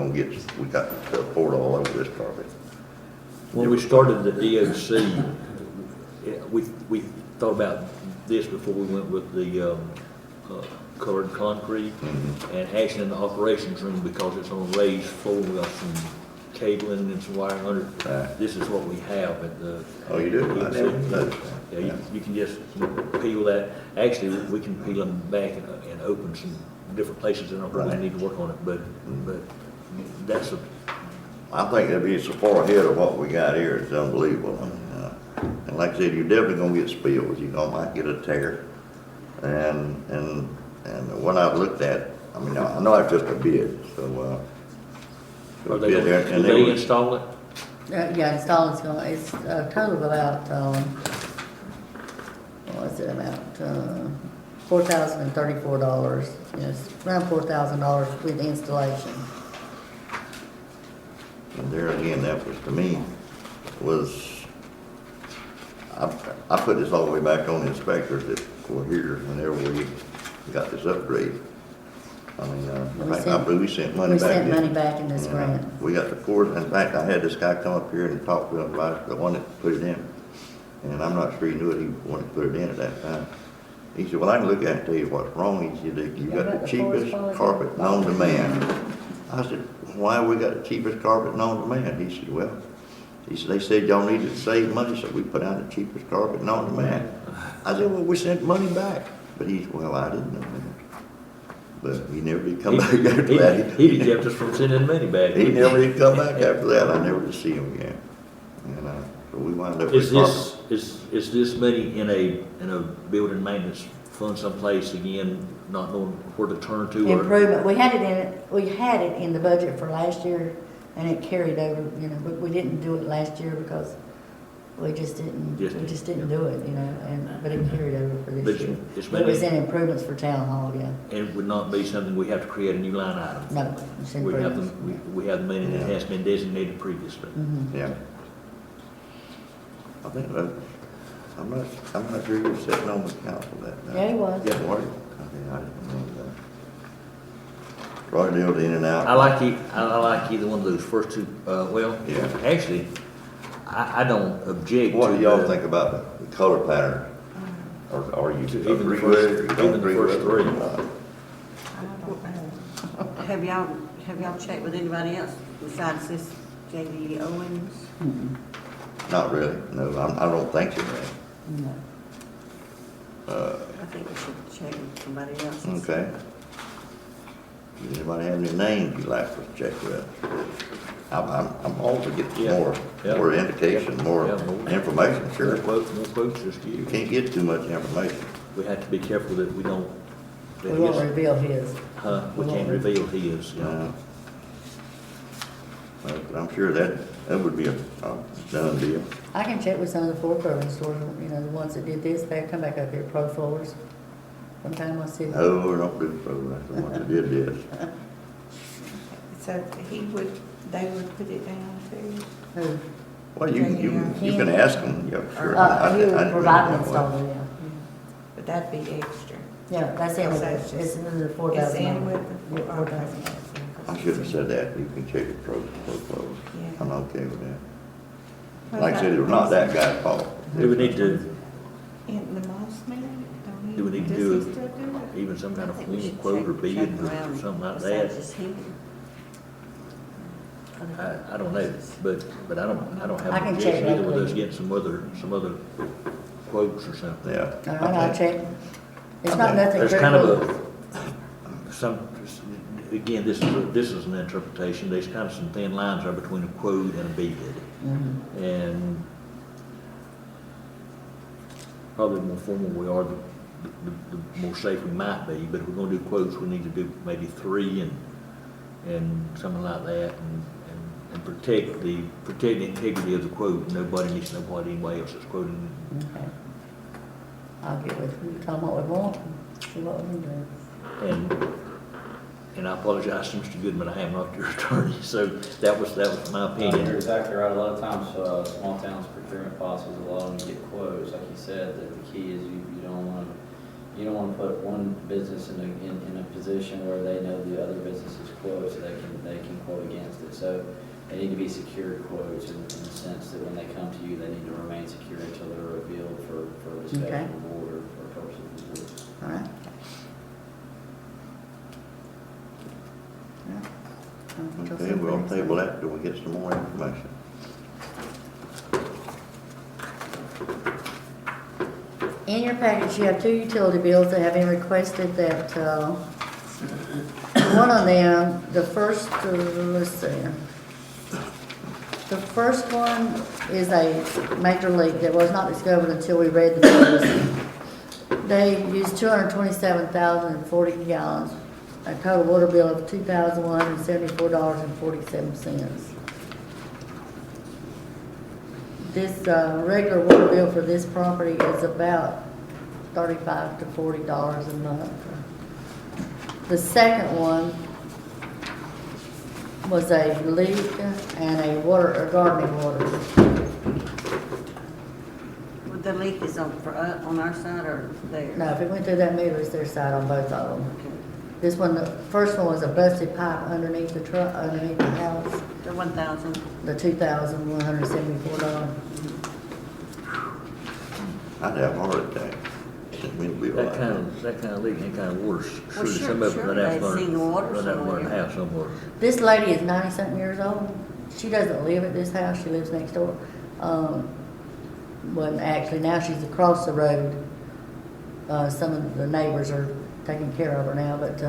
got to pour it all over this carpet. When we started the DOC, we thought about this before we went with the colored concrete. And actually in the operations room, because it's on a raised floor, we got some cabling and some wiring under it. Right. This is what we have at the. Oh, you do? I never noticed that. Yeah, you can just peel that. Actually, we can peel them back and open some different places in our program need to work on it, but that's a, I think it'd be so far ahead of what we got here, it's unbelievable. And like I said, you're definitely gonna get spills, you might get a tear. And when I've looked at, I mean, I know it's just a bid, so, are they, and do they they were- install it? Yeah, installing's gonna, it's a total of about, what was it, about, $4,034, yes, around $4,000 with installation. And there again, that was, to me, I put this all the way back on the inspectors that were here whenever we got this upgrade. I mean, in fact, I believe we sent money We back. sent didn't money we? back in this grant. We got the course, in fact, I had this guy come up here and talk to him about it, the one that put it in. And I'm not sure he knew it, he wanted to put it in at that time. He said, well, I can look at it and tell you what's wrong. He said, you got the cheapest carpet known to man. I said, why we got the cheapest carpet known to man? He said, well, they said y'all needed to save money, so we put out the cheapest carpet known to man. I said, well, we sent money back. But he said, well, I didn't know that. But he never did come back after that. He kept us from sending money back. He never did come back after that. I never did see him again. And, so we wound up Is with carpet. this, is this money in a building maintenance fund someplace again, not knowing where to turn to? Or Improvement, we had it in the budget for last year, and it carried over, but we didn't do it last year because we just didn't do it, but it carried over for But this year. it's It maybe- was in improvements for town hall, yeah. And it would not be something we have to create a new line item? No, it's We have the, improvements. we have the money that Yeah. has been designated previously. Mhm. Yeah. I think that, I'm not sure he was sitting on the council that night. Yeah, he was. Yeah, was he? Okay, I didn't know that. Roy deals in and out. I like either one of those first two, well, Yeah. actually, I don't object to. What do y'all the- think about the color pattern? Or are you To even the agree first- with it, or you even don't the agree first with it? three. I don't know. Have y'all checked with anybody else besides this J.D. Owens? Not really, no, I don't think so. No. I think we should check with somebody else. Okay. Does anybody have any names you'd like us to check with? I'm all to get Yeah. Yeah. more indication, more Yeah, more. information, sure. More quotes, just You you. can't get too much information. We have to be careful that we don't. We won't reveal his. We can't reveal his, But I'm sure that would be a done deal. I can check with some of the floor covering stores, the ones that did this, they come back up here, Pro Floors. Sometime I'll see. No, we don't do so, that's the one that did this. So they would put it down too? Who? Well, you can ask them, yeah, sure. He I would didn't mean provide that an way. installer, yeah. But that'd be extra. Yeah, that's in, So it's it's just- in the It's $4,000. in with the, Yeah, okay. $4,000. I should have said that, you can check it pro clothes. Yeah. I'm okay with that. What Like I said, it was not that guy's fault. Do we need to, In the Moss man, don't he? do we need to Does do he still do it? even some kind I of think we formal should quote or check bid or around something like besides that? just him. I don't know, but I don't have I an can objection check either with us locally. getting some other quotes or something. Yeah. All right, I'll check. It's not nothing There's kind critical. of again, this is an interpretation, there's kind of some thin lines there between a quote and a bid. Mhm. And probably the more formal we are, the more safe we might be, but if we're gonna do quotes, we need to do maybe 3 and something like that, and protect the integrity of the quote. Nobody needs to know what anybody else is quoting. Okay. I'll get with you, tell them what we want, and see what we can do. And I apologize to Mr. Goodman, I am not your attorney, so that was my You're opinion. exactly right. A lot of times, small towns procurement policies allow them to get quotes. Like you said, that the key is you don't want to put one business in a position where they know the other business's quotes, so they can quote against it. So they need to be secured quotes in the sense that when they come to you, they need to remain secure until they're revealed for discussion Okay. of the board or for purposes of the board. All right. Yeah. Okay, we'll table that till we get some more information. In your package, you have 2 utility bills that have been requested that One of them, the first, let's see. The first one is a major leak that was not discovered until we read the bills. They used 227,040 gallons, a total water bill of $2,174.47. This regular water bill for this property is about $35 to $40 a month. The second one was a leak and a gardening water. Well, the leak is on our side or theirs? No, if it went through that meter, it's their side on both of them. This one, the first one was a busted pipe underneath the truck, underneath the house, The 1,000. the $2,174. I'd have a heart attack. We'd be That like kind of leak, that kind of water, Well, surely sure, some of it sure, run out, they've seen the water run out, somewhere. run house somewhere. This lady is 90-something years old. She doesn't live at this house, she lives next door. Well, actually, now she's across the road. Some of the neighbors are taking care of her now, but,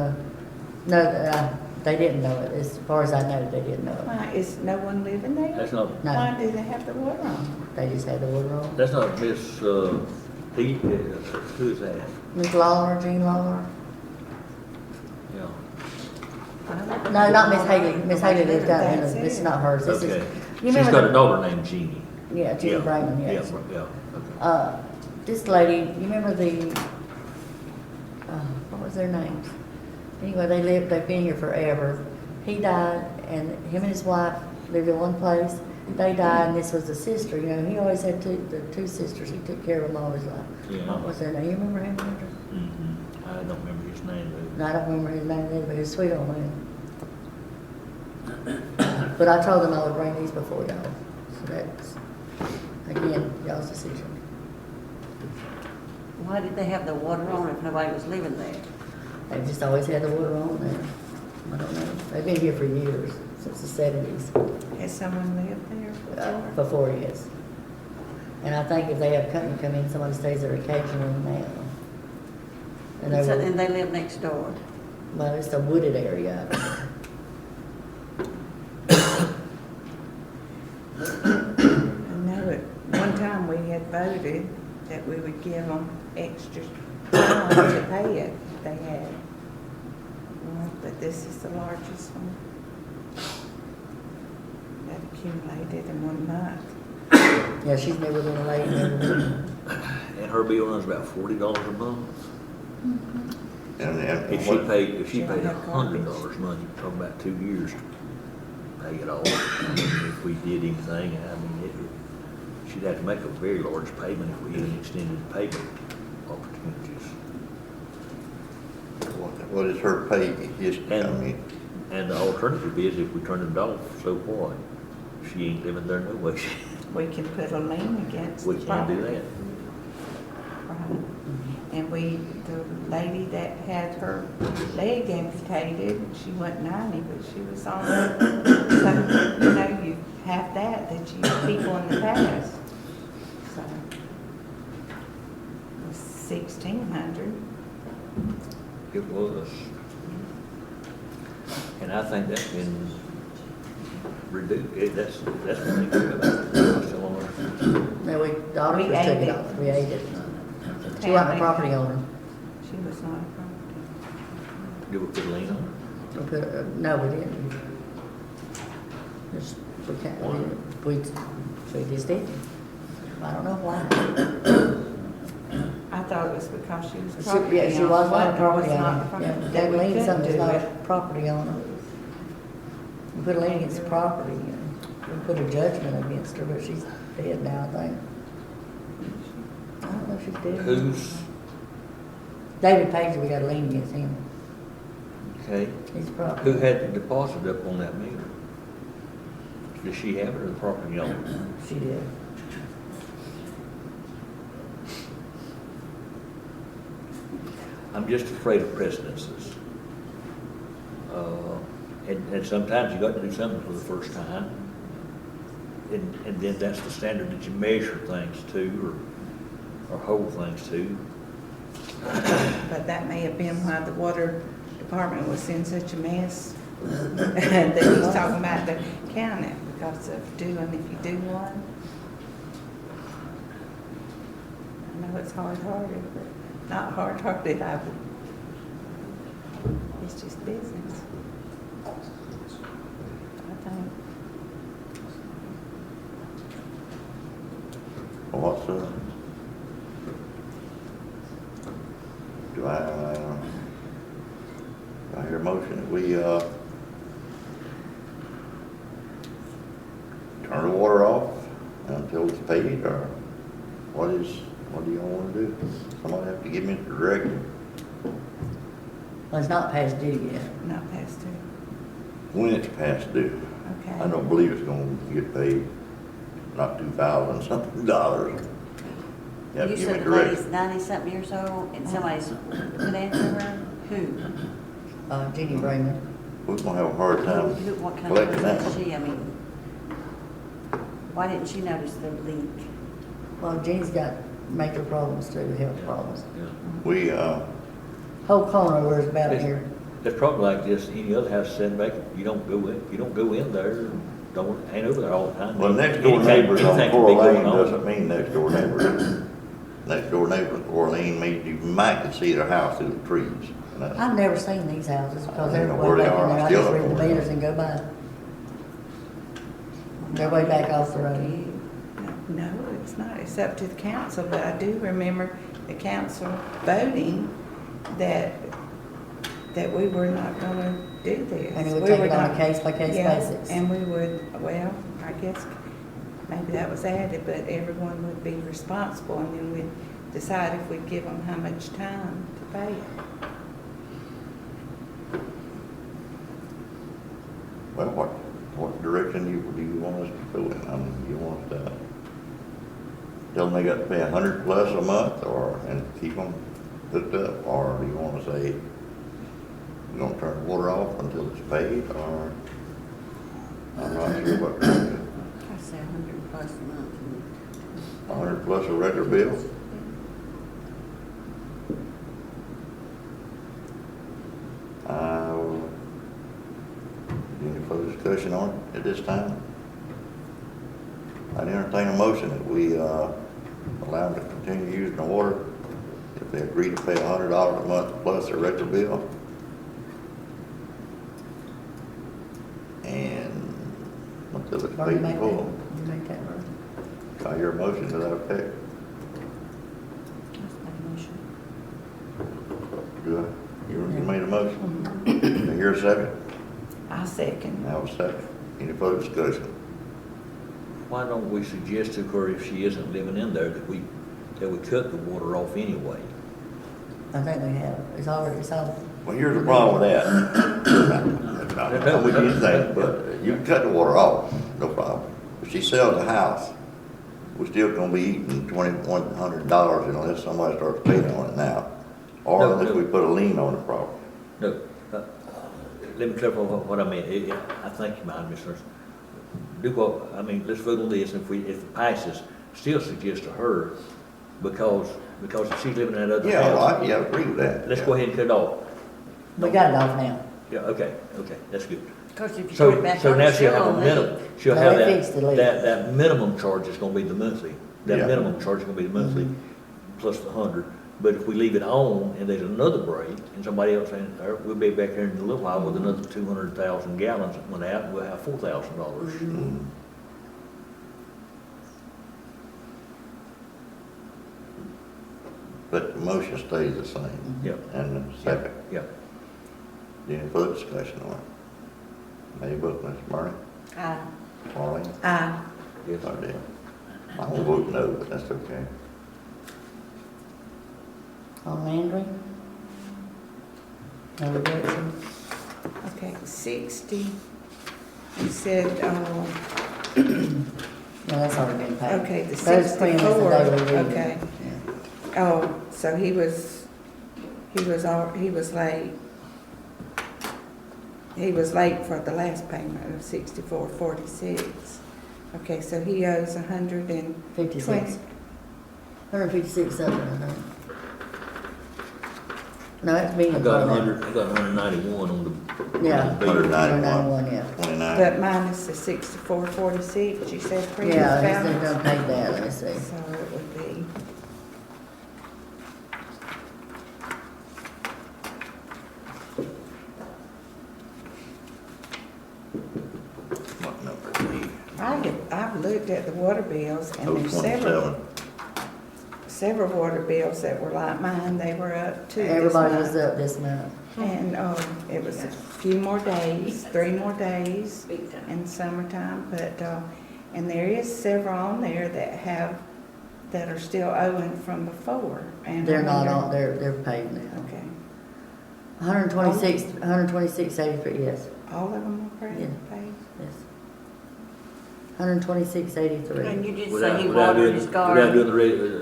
no, they didn't know it. As far as I know, they didn't know it. Why, is no one living there? That's not, No. Why do they have the water on? They just had the water on. that's not Miss, Pete, who's that? Miss Lawler, Jean Lawler? Yeah. No, not Miss Haley. Miss Haley lives down That's there. This is it. not hers. This Okay. is, you She's remember got a the- daughter named Jeannie. Yeah, Jeannie Yeah. Brayman, yes. Yeah, okay. This lady, you remember what was their names? Anyway, they've been here forever. He died, and him and his wife lived in one place. They died, and this was the sister, you know, he always had the two sisters. He took care of them all his life. Yeah. What was their name? You remember him, Linda? I don't remember his name, No, I don't remember his name either, but he was a sweet old man. But I told them I would bring these before y'all. So that's, again, y'all's decision. Why did they have the water on if nobody was living there? They've just always had the water on there. I don't know. They've been here for years, since the 70s. Has someone lived there before? Before, yes. And I think if they have company come in, somebody stays there occasionally now. And they And were, they live next door. well, it's a wooded area. I know at one time we had voted that we would give them extra time to pay it if they had. Well, but this is the largest one that accumulated in 1 month. Yeah, she's never been late, never been. and her bill runs about $40 a month. And If she paid She don't have $100 a month, you're talking about 2 years to pay it all. If we did anything, I mean, she'd have to make a very large payment if we had extended payment opportunities. what is her pay history? I mean, And the alternative is if we turn it off, so what? She ain't living there no way. We can put a lien against the We property. can't do that. Right. And the lady that had her leg amputated, she wasn't 90, but she was on, so, you know, you have that you people in the past. So, it was 1,600. It was. And I think that's been reduced, that's been good. Still on there. No, the auditors We took ate it it. off. We ate it. She wasn't a property owner. She was not a property. Do we put a lien on We put, no, we didn't. Just, we can't, we just did. I don't know why. I thought it was because she was She, property. yeah, she was not a owner, property was not owner. property- Yeah, that that we lien, couldn't something's do not a it. property owner. We put a lien against the property, and we put a judgment against her, but she's dead now, I think. I don't know if she's it? dead. Who's, David Page, we got a lien against him. okay, He's property. who had the deposit up on that meter? Does she have it or the property owner? She did. I'm just afraid of precedences. And sometimes you got to do something for the first time. And then that's the standard that you measure things to or hold things to. But that may have been why the water department was in such a mess that he's talking about the county because of if you do one. I know it's hard-hearted, but not hard-hearted, it's just business. I think. Well, what's, do I hear a motion that we, turn the water off until it's paid, or what do y'all wanna do? Somebody have to give me the directive. Well, it's not past due yet. Not past due. When it's past due. Okay. I don't believe it's gonna get paid, not $2,000 something dollars. You have to You give me said the directive. lady's 90-something years old, and somebody's put after her? Who? Jenny Braman. We're gonna have a hard time What kind of collecting person that. is she? I mean, why didn't she notice the leak? Well, Jenny's got major problems too, health problems. Yeah. We, Whole corner wears about it here. It's probably like this, any other house set back, you don't go in there, ain't over there all the time. well, next door Anything- neighbors on anything can 4 be going lane on. doesn't mean next door neighbors. Next door neighbors, 4 lane means you might can see their house through the trees. And that's- I've never seen these houses because I they're don't know way where they back in are. there. I Still just don't read the know where they meters are. and go by. They're way back off the road. No, it's not. It's up to the council, but I do remember the council voting that we were not gonna do this. And it would We take were it on a not- case-by-case Yeah, basis. and we would, well, I guess maybe that was added, but everyone would be responsible, and then we'd decide if we'd give them how much time to pay it. Well, what direction do you want us to go in? I mean, you want us to tell them they got to pay $100 plus a month, and keep them hooked up, or do you want to say we're gonna turn the water off until it's paid, or I'm not sure what to do. I say 100 plus a month. 100 plus a regular bill? Any further discussion on it at this time? I'd entertain a motion that we allow them to continue using the water if they agree to pay $100 a month plus their regular bill. And until it's Barney paid make in that, full. you make that motion. I hear a motion to that effect. That's my motion. Do I? You made a motion? Do I hear a second? I second. Now a second. Any further discussion? Why don't we suggest to her, if she isn't living in there, that we cut the water off anyway? I think we have. It's all. Well, here's the problem with that. We did that, but you can cut the water off, no problem. If she sells the house, we're still gonna be eating $2,100 unless somebody starts paying on it now. Or No, unless no. we put a lien on the property. No, let me clarify what I meant. I think you might misunderstand. Let's vote on this, if it passes, still suggest to her, because if she's living in that other Yeah, house. well, I agree with that. Let's go ahead and cut it off. We got it off now. Yeah, okay, that's good. Because if you put So, it back so on, now it's she'll still have a on minimum, leak. she'll No, have they fixed the leak. that minimum charge is gonna be the monthly. That Yeah. minimum charge is gonna be the monthly plus the 100. But if we leave it on and there's another break, and somebody else, we'll be back here in a little while with another 200,000 gallons that went out, and we'll have $4,000. Mm. But the motion stays the same. Yeah. And the second. Yeah. Any further discussion on it? Maybe vote, Mr. Murray? Aye. Marlene? Aye. Yes. Oh, dear. I will vote no, but that's okay. On Landry? No reduction? Okay, 60. You said, No, that's already been paid. okay, the Those premiums are 64, daily reading. okay. Yeah. Oh, so he was late. He was late for the last payment of 64.46. Okay, so he owes 120. 56. 156 something, I think. No, that's being. I got 191 on the. Yeah. on the bill. 191. 191, yeah. 29. But minus the 6446, you said previous Yeah, they balance. done paid that, let me see. So it would be, What number is he? I've looked at the water bills and Oh, there's 27. several water bills that were like mine, they were up too this Everybody was month. up this month. And, it was a few more days, 3 more days Big time. in summertime, but, and there is several on there that are still owing from before. And I They're not wonder- on, they're paid now. Okay, 126.83, yes, all of them are paid? yes. 126.83. And you did Without say he without watered doing, his without garden. doing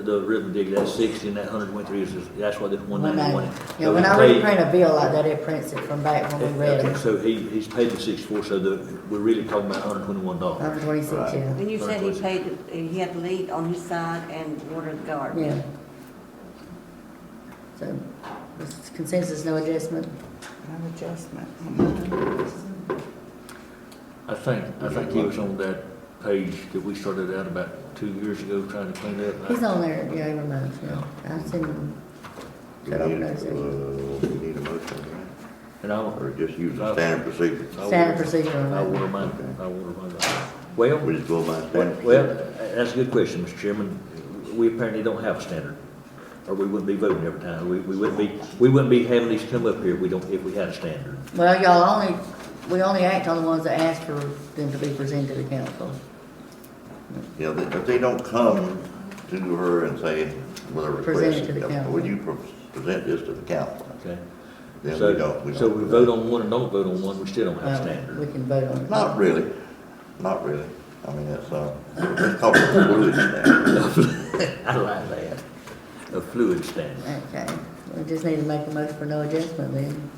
the arithmetic, that's 60 and that 123 is, that's what this 191. Yeah, when I reprint a bill like that, it prints it from back when we read Okay, them. so he's paid the 64, so we're really talking about $121. 126, Right. yeah. And you said he paid, he had to lead on his side and water the garden. Yeah. So, this consensus, no adjustment? No adjustment on mine. I think he was on that page that we started out about 2 years ago trying to clean up. He's on there, yeah, every month, yeah. I send him, We shut up, need, no, we need a motion, And I'll, or just use the standard procedure? standard procedure on I that. order mine, I order mine. Well, We just go by standard well, procedure? that's a good question, Mr. Chairman. We apparently don't have a standard, or we wouldn't be voting every time. We wouldn't be having these come up here if we had a standard. Well, we only act on the ones that ask for them to be presented to the council. Yeah, if they don't come to her and say, with a Present it request, to the council. would you present this to the council? Okay? Then So- we don't. So we vote on one and don't vote on one, we still don't have a We standard. can vote on it. Not really, not really. I mean, it's called a fluid standard. I like that. A fluid standard. Okay, we just need to make a motion for no adjustment then.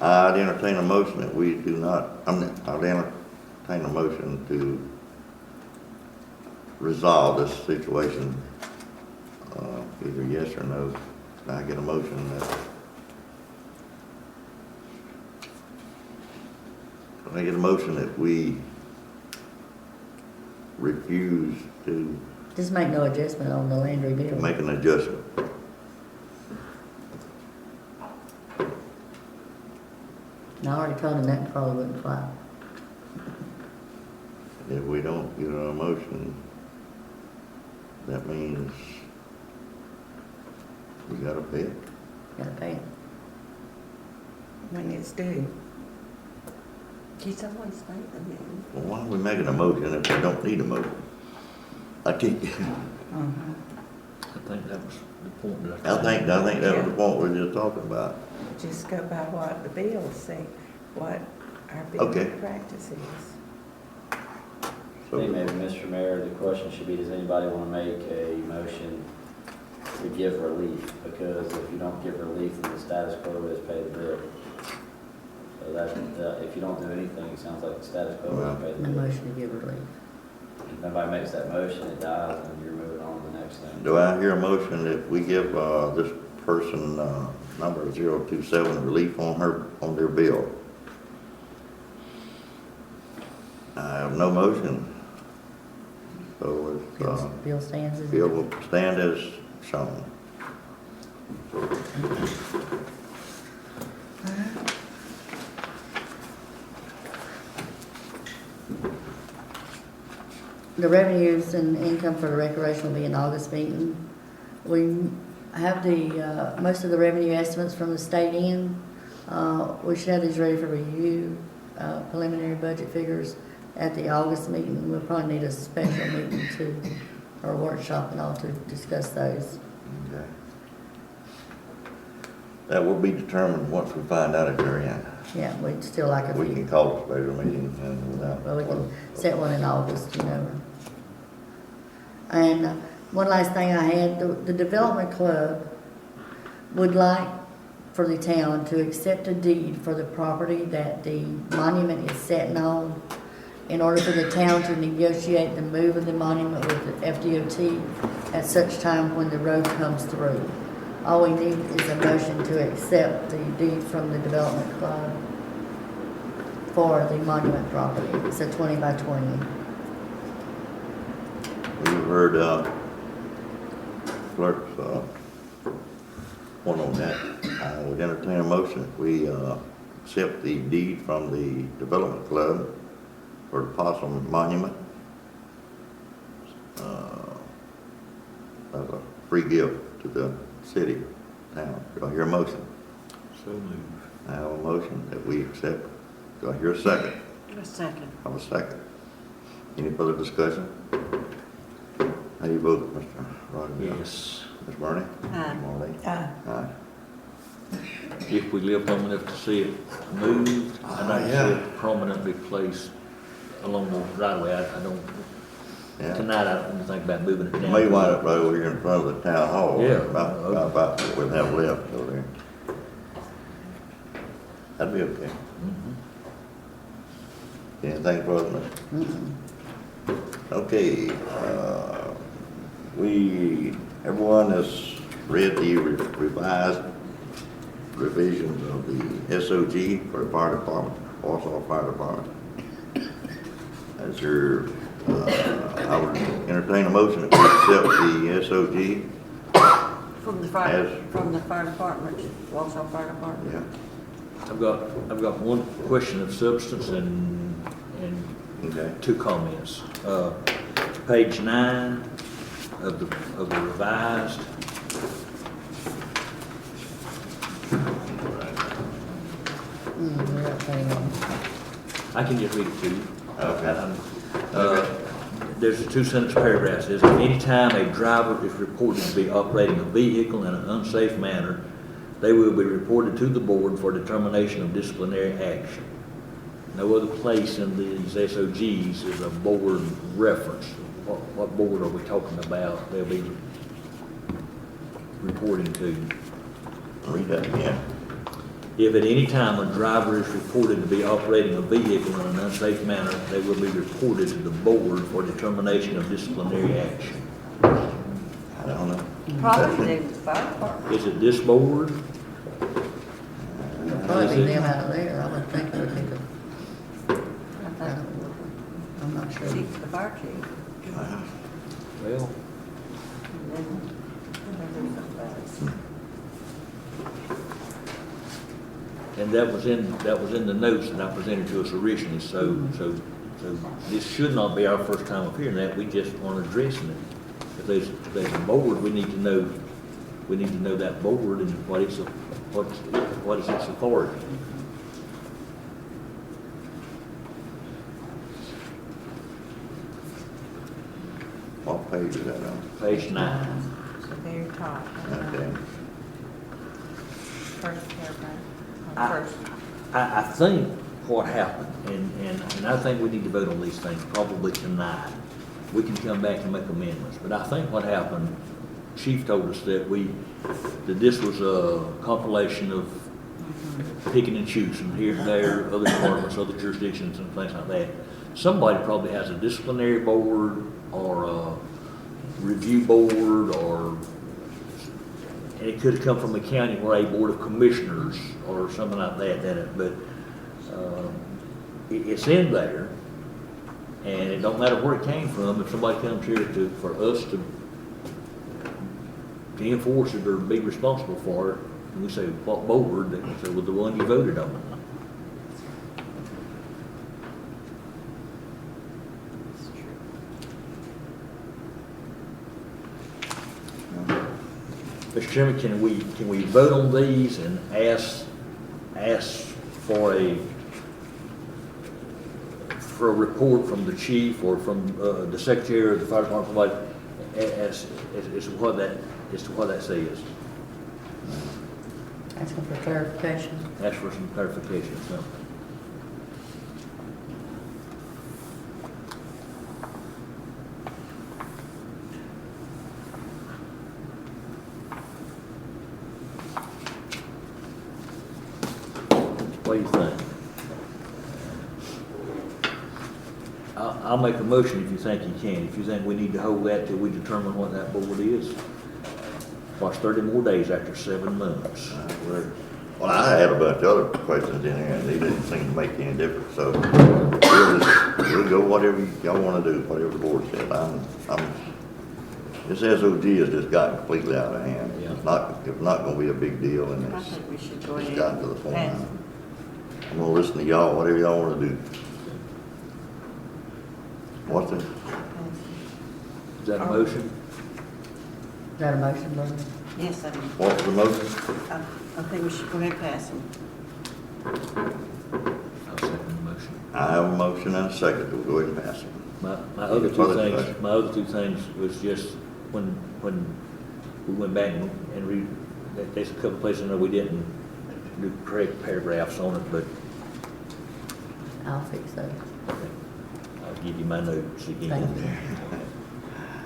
I'd entertain a motion that we do not, I'd entertain a motion to resolve this situation, either yes or no. Can I get a motion that? Can I get a motion that we refuse to Just make no adjustment on the Landry bill. make an adjustment? And I already told him that probably wouldn't fly. If we don't get a motion, that means we gotta pay it. Gotta pay it. When it's due. Can someone state the name? Well, why are we making a motion if we don't need a motion? I can't, Uh-huh. I think that was the point that I think that was the point we were just talking about. Just go by what the bills say, what our Okay. business practice is. I think maybe, Mr. Mayor, the question should be, does anybody want to make a motion to give relief? Because if you don't give relief, then the status quo is pay the bill. So that, if you don't do anything, it sounds like the status quo is pay the No bill. motion to give relief. If nobody makes that motion, it dies, and you're moving on to the next thing. Do I hear a motion that we give, this person, number 027 relief on their bill? I have no motion. So it's, Bill stands as. bill will stand as shown. The revenues and income for the recreation will be in August meeting. We have most of the revenue estimates from the state in. We should have these ready for review, preliminary budget figures at the August meeting. We'll probably need a special meeting too, or a workshop and all to discuss those. Okay. That will be determined once we find out at their end. Yeah, we'd still like a We few. can call a special meeting and without. Well, we can set one in August, you know. And one last thing I had, the Development Club would like for the town to accept a deed for the property that the monument is sitting on in order for the town to negotiate the move of the monument with the FDOT at such time when the road comes through. All we need is a motion to accept the deed from the development club for the monument property. It's a 20 by 20. We've heard, clerk's, one on that. I would entertain a motion. We, accept the deed from the development club for the Possum Monument. As a free gift to the city, town. Do I hear a motion? So moved. I have a motion that we accept. Do I hear a second? A second. I have a second. Any further discussion? How do you vote, Mr. Rogers? Yes. Ms. Bernie? Aye. Marlene? Aye. Aye. If we live long enough to see it moved, I'd like to see it permanently placed along the right of way. I don't, Yeah. tonight I don't think about moving it down. May wind up right over here in front of the town hall. Yeah. About what we have left over there. That'd be okay. Mhm. Anything further? Mm-mm. Okay, everyone has read the revised revisions of the SOG for the fire department, Wausau Fire Department. As your, I would entertain a motion that we accept the SOG. From the fire department, Wausau Fire Department. Yeah, I've got one question of substance and okay. two comments. Page 9 of the revised. We're up there. I can just read it to you. Okay. There's a 2-sentence paragraph that says, anytime a driver is reported to be operating a vehicle in an unsafe manner, they will be reported to the board for determination of disciplinary action. No other place in these SOGs is a board reference. What board are we talking about they'll be reporting to? Read that again. If at any time a driver is reported to be operating a vehicle in an unsafe manner, they will be reported to the board for determination of disciplinary action. I don't know. Probably the fire department. Is it this board? It'll probably be them out there. I would think it would be the, I thought I'm not sure. chief, the fire chief. Well, And then there's somebody else. and that was in the notes that I presented to us originally, so this should not be our first time of hearing that, we just aren't addressing it. If there's a board, we need to know that board and what is its authority. What page is that on? Page 9. The very top. Okay. First paragraph. I- First. I think what happened, and I think we need to vote on these things probably tonight. We can come back and make amendments, but I think what happened, Chief told us that this was a compilation of picking and choosing here and there, other departments, other jurisdictions and things like that. Somebody probably has a disciplinary board or a review board and it could have come from a county where a board of commissioners or something like that, but it's in there, and it don't matter where it came from. If somebody comes here for us to enforce it or be responsible for it, and we say, what board, they say, well, the one you voted on. Mr. Chairman, can we vote on these and ask for a report from the chief or from the secretary of the fire department, somebody, as to what that says? Asking for clarification. Ask for some clarification, so. What do you think? I'll make a motion if you think you can. If you think we need to hold that till we determine what that board is. What's 30 more days after 7 months? Well, I had a bunch of other questions in there, and they didn't seem to make any difference, so we'll go whatever y'all wanna do, whatever the board said. This SOG has just gotten completely out of hand. Yeah. It's not gonna be a big deal, and I think we should go it's ahead gotten to the and point pass. now. I'm gonna listen to y'all, whatever y'all wanna do. What's it? Is that a motion? Is that a motion, Brenda? Yes, I do. What's the motion? I think we should go ahead and pass them. I'll second the motion. I have a motion and a second, we'll go ahead and pass it. My other two Further things, discussion? my other two things was just when we went back and read, there's a couple places in there we didn't do correct paragraphs on it, but I'll fix that. I'll give you my notes Thank again. you.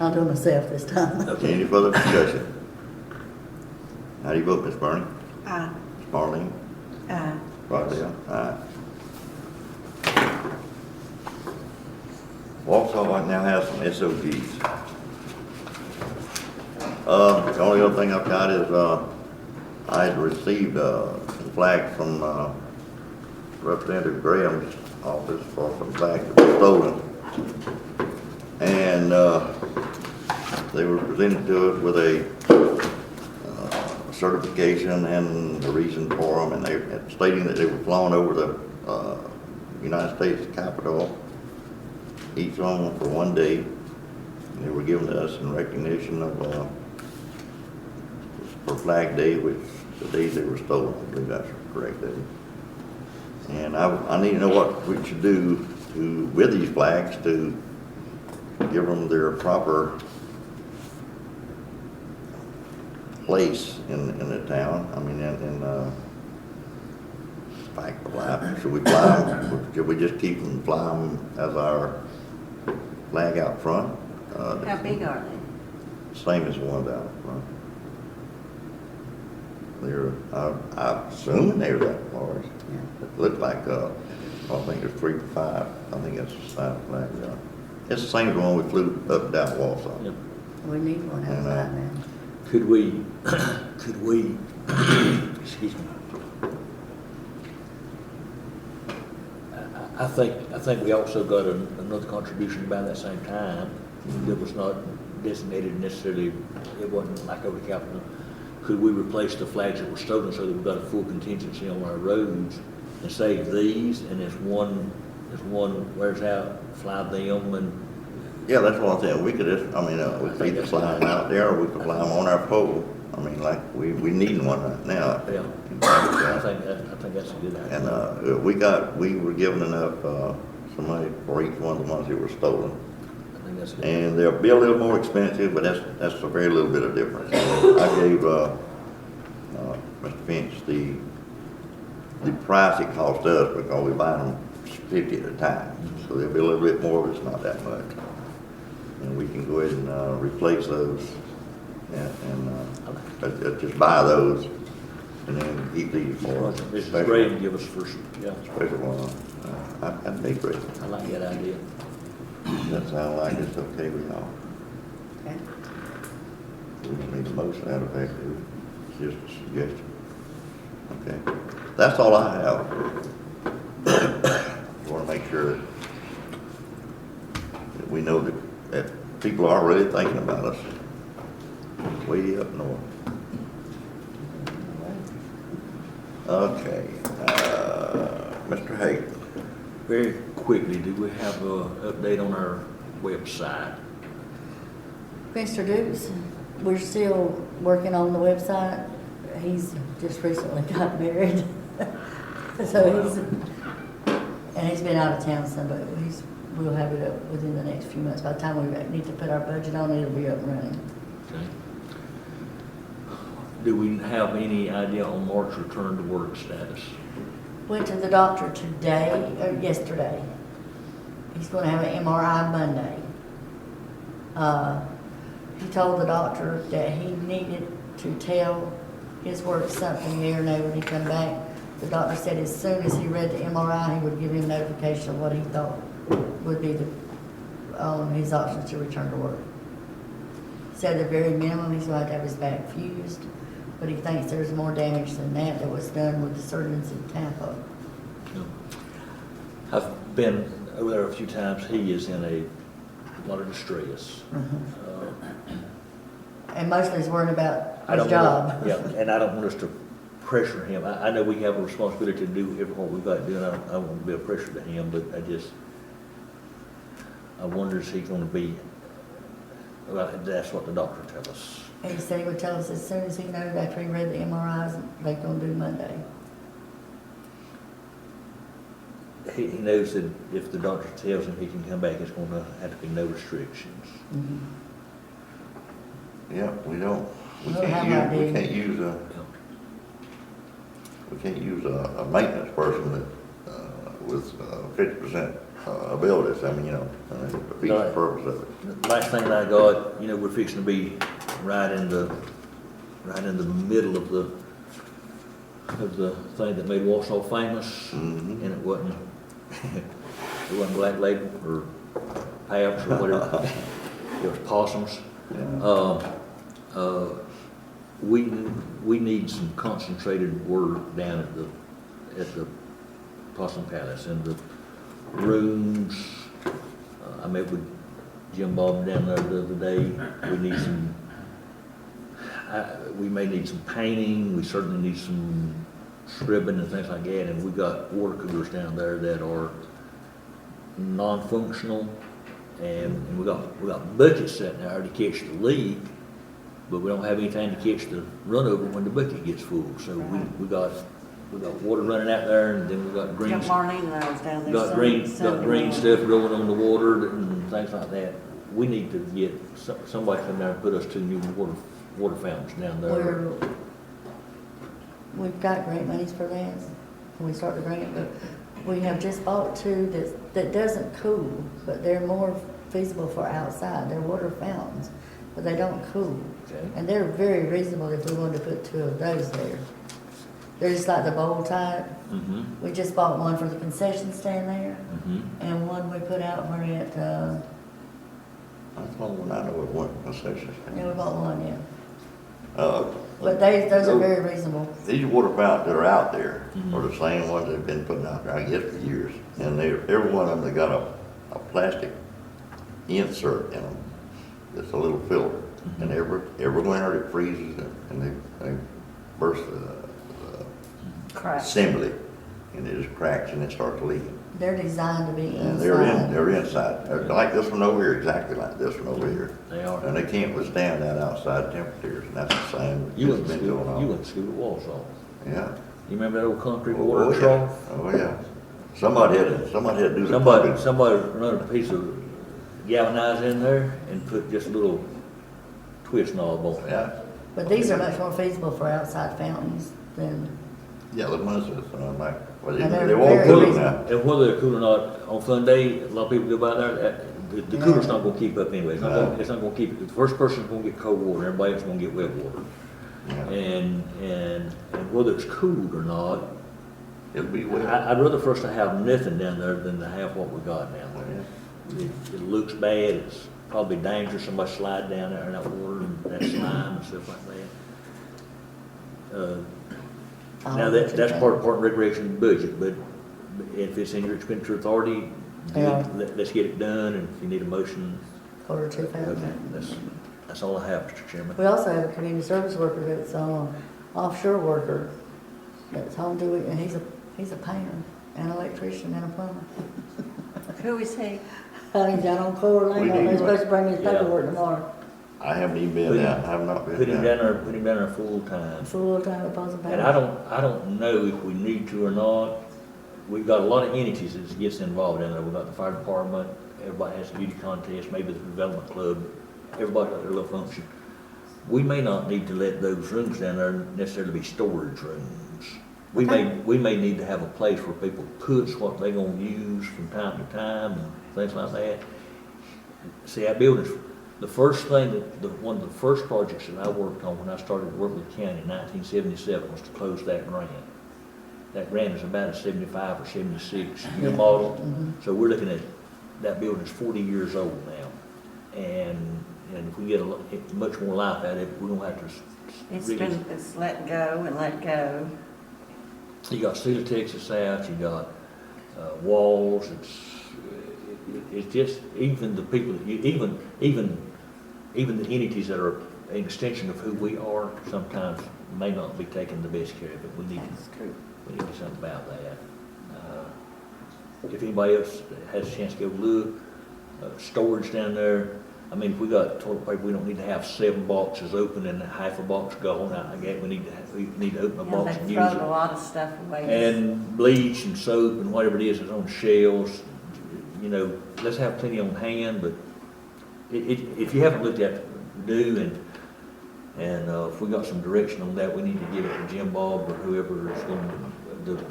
I'll do it myself this time. Okay. Any further discussion? How do you vote, Ms. Bernie? Aye. Ms. Marlene? Uh, Rondell? Aye. Wausau right now has some SOGs. The only other thing I've got is, I had received, some flags from, Representative Graham's office for some flags that were stolen. And, they were presented to us with a, certification and the reason for them, and they stating that they were flown over the, United States Capitol, each one for 1 day. And they were given to us in recognition of, for Flag Day, which the day they were stolen, I believe that's the correct day. And I need to know what we should do with these flags to give them their proper place in the town. I mean, should we fly them? Should we just keep them, fly them as our flag out front? How big are they? Same as the ones out front. They're, I assume they're that large. Look like, I think it's 3 to 5. I think that's the size of flag we are. It's the same as the one we flew up and down Wausau. Yep. We need one outside now. Could we, excuse me. I think we also got another contribution about that same time that was not designated necessarily, it wasn't like over the Capitol. Could we replace the flags that were stolen so that we've got a full contingency on our roads and save these, and as one wears out, fly them and. Yeah, that's what I'm saying. We could just, we could either fly them out there or we could fly them on our pole. I mean, like, we need one right now. Yeah, I think that's a good idea. And, we were given enough, some money for each one of the ones that were stolen. I think that's a good. And they'll be a little more expensive, but that's a very little bit of difference. So I gave, Mr. Finch the price it cost us because we buy them 50 at a time. So there'll be a little bit more, but it's not that much. And we can go ahead and replace those and just buy those and then keep these for Mrs. Graham give us first, yeah, special one. That'd be great. I like that idea. That sounds like it's okay with y'all. Okay. We don't need a motion out of that, it's just a suggestion. Okay, that's all I have. Want to make sure that we know that people are really thinking about us way up north. Okay, Mr. Hayden. Very quickly, do we have an update on our website? Mr. Dukes, we're still working on the website. He's just recently got married. And he's been out of town some, but we'll have it up within the next few months. By the time we need to put our budget on, it'll be up and running. Okay. Do we have any idea on Mark's return to work status? Went to the doctor yesterday. He's going to have an MRI Monday. He told the doctor that he needed to tell his work something there and there when he come back. The doctor said as soon as he read the MRI, he would give him notification of what he thought would be his options to return to work. said the very minimum, he's going to have his back fused, but he thinks there's more damage than that was done with the surgeons in Tampa. I've been over there a few times. He is in a lot of distress. And mostly he's worried about I his don't job. want, yeah, and I don't want us to pressure him. I know we have a responsibility to do everything we've got to do, and I don't want to be a pressure to him, but I wonder is he gonna be, well, that's what the doctor tells us. And he said he would tell us as soon as he knows after he read the MRIs, they're gonna do Monday. He knows that if the doctor tells him he can come back, it's gonna have to be no restrictions. Yeah, we don't, we Well, how about we the- can't use a maintenance person that, with 50% abilities. I mean, you know, defeats the Right. purpose of it. The last thing I got, we're fixing to be right in the middle of the thing that made Wausau famous, Mhm. and it wasn't Black Label or Pabst or whatever. It was Possums. We need some concentrated work down at the Possum Palace and the rooms. I met with Jim Bob down there the other day. We need some. We may need some painting. We certainly need some scribbing and things like that. And we got water coolers down there that are non-functional, and we got buckets sitting there to catch the leak, but we don't have anything to catch the run over when the bucket gets full. So we got water running out there, and then we got green. Yeah, Marlene and I was down there. Got green stuff growing on the water and things like that. We need to get somebody come down and put us 2 new water fountains down there. We've got grant monies for that when we start the grant, but we have just bought 2 that doesn't cool, but they're more feasible for outside. They're water fountains, but they don't cool. Okay. And they're very reasonable if we wanted to put 2 of those there. They're just like the bowl type. Mm-hmm. We just bought one for the concession stand there, Mm-hmm. and one we put out for it, That's the only one I know of one concession stand. yeah, we bought one, yeah. Uh, But those are very reasonable. These water fountains that are out there Mhm. are the same ones that have been putting out there, I guess, for years. And every one of them, they got a plastic insert in them. It's a little filter. And every winter it freezes and they burst the Correct. assembly, and it just cracks and it starts leaking. They're designed to be And inside. they're inside. They're like this one over here, exactly like this one over here. They are. And they can't withstand that outside temperatures, and that's the same You that's went to been going school. You on. went to school at Wausau. Yeah. You remember that old concrete Oh, water yeah. trough? Oh, yeah. Somebody had to do the Somebody pumping. run a piece of galvanized in there and put just a little twist knob on it. Yeah. But these are much more feasible for outside fountains than, Yeah, the ones that, I'm like, well, And they're they won't very cool them reasonable. now. And whether they're cool or not, on fun day, a lot of people go by there, the cooler's not gonna keep up anyway. It's not gonna keep it. The first person's gonna get cold water, everybody else gonna get wet water. Yeah. And whether it's cooled or not, It'll be wet. I'd rather for us to have nothing down there than to have what we got down there. It looks bad, it's probably dangerous, somebody slide down there in that water and that slime and stuff like that. Now, that's part of Park and Recreation budget, but if it's in your expenditure authority, Yeah. let's get it done, and if you need a motion, quarter to okay, 2,000. that's all I have, Mr. Chairman. We also have a community service worker that's offshore worker that's home to it, and he's a painter, an electrician, and a plumber. Who is he? He's down on Coeur We Lane, need he's supposed to bring his Yeah. paperwork tomorrow. I haven't even been down, I have not Put been him down. down there full time. Full time at Possum And Palace. I don't know if we need to or not. We've got a lot of entities that gets involved in there. We've got the fire department, everybody has a beauty contest, maybe the development club, everybody got their little function. We may not need to let those rooms down there necessarily be storage rooms. We may need to have a place where people puts what they gonna use from time to time and things like that. See, our buildings, the first thing one of the first projects that I worked on when I started working with the county in 1977 was to close that grant. That grant is about a 75 or 76 year Yeah. model. Mhm. So we're looking at, that building's 40 years old now. And and if we get much more life out of it, we're gonna have to really. It's let go and let go. You got Steel Texas out, you got walls. It's just even the people that even the entities that are an extension of who we are sometimes may not be taking the best care of it. We need to do something about that. If anybody else has a chance to go look, storage down there. I mean, if we got toilet paper, we don't need to have 7 boxes open and half a box gone. I guess we need to open a box and They use throw a it. lot of stuff away. And bleach and soap and whatever it is that's on shelves, you know, let's have plenty on hand, but if you haven't looked at it, do, and if we got some direction on that, we need to give it to Jim Bob or whoever is going to, the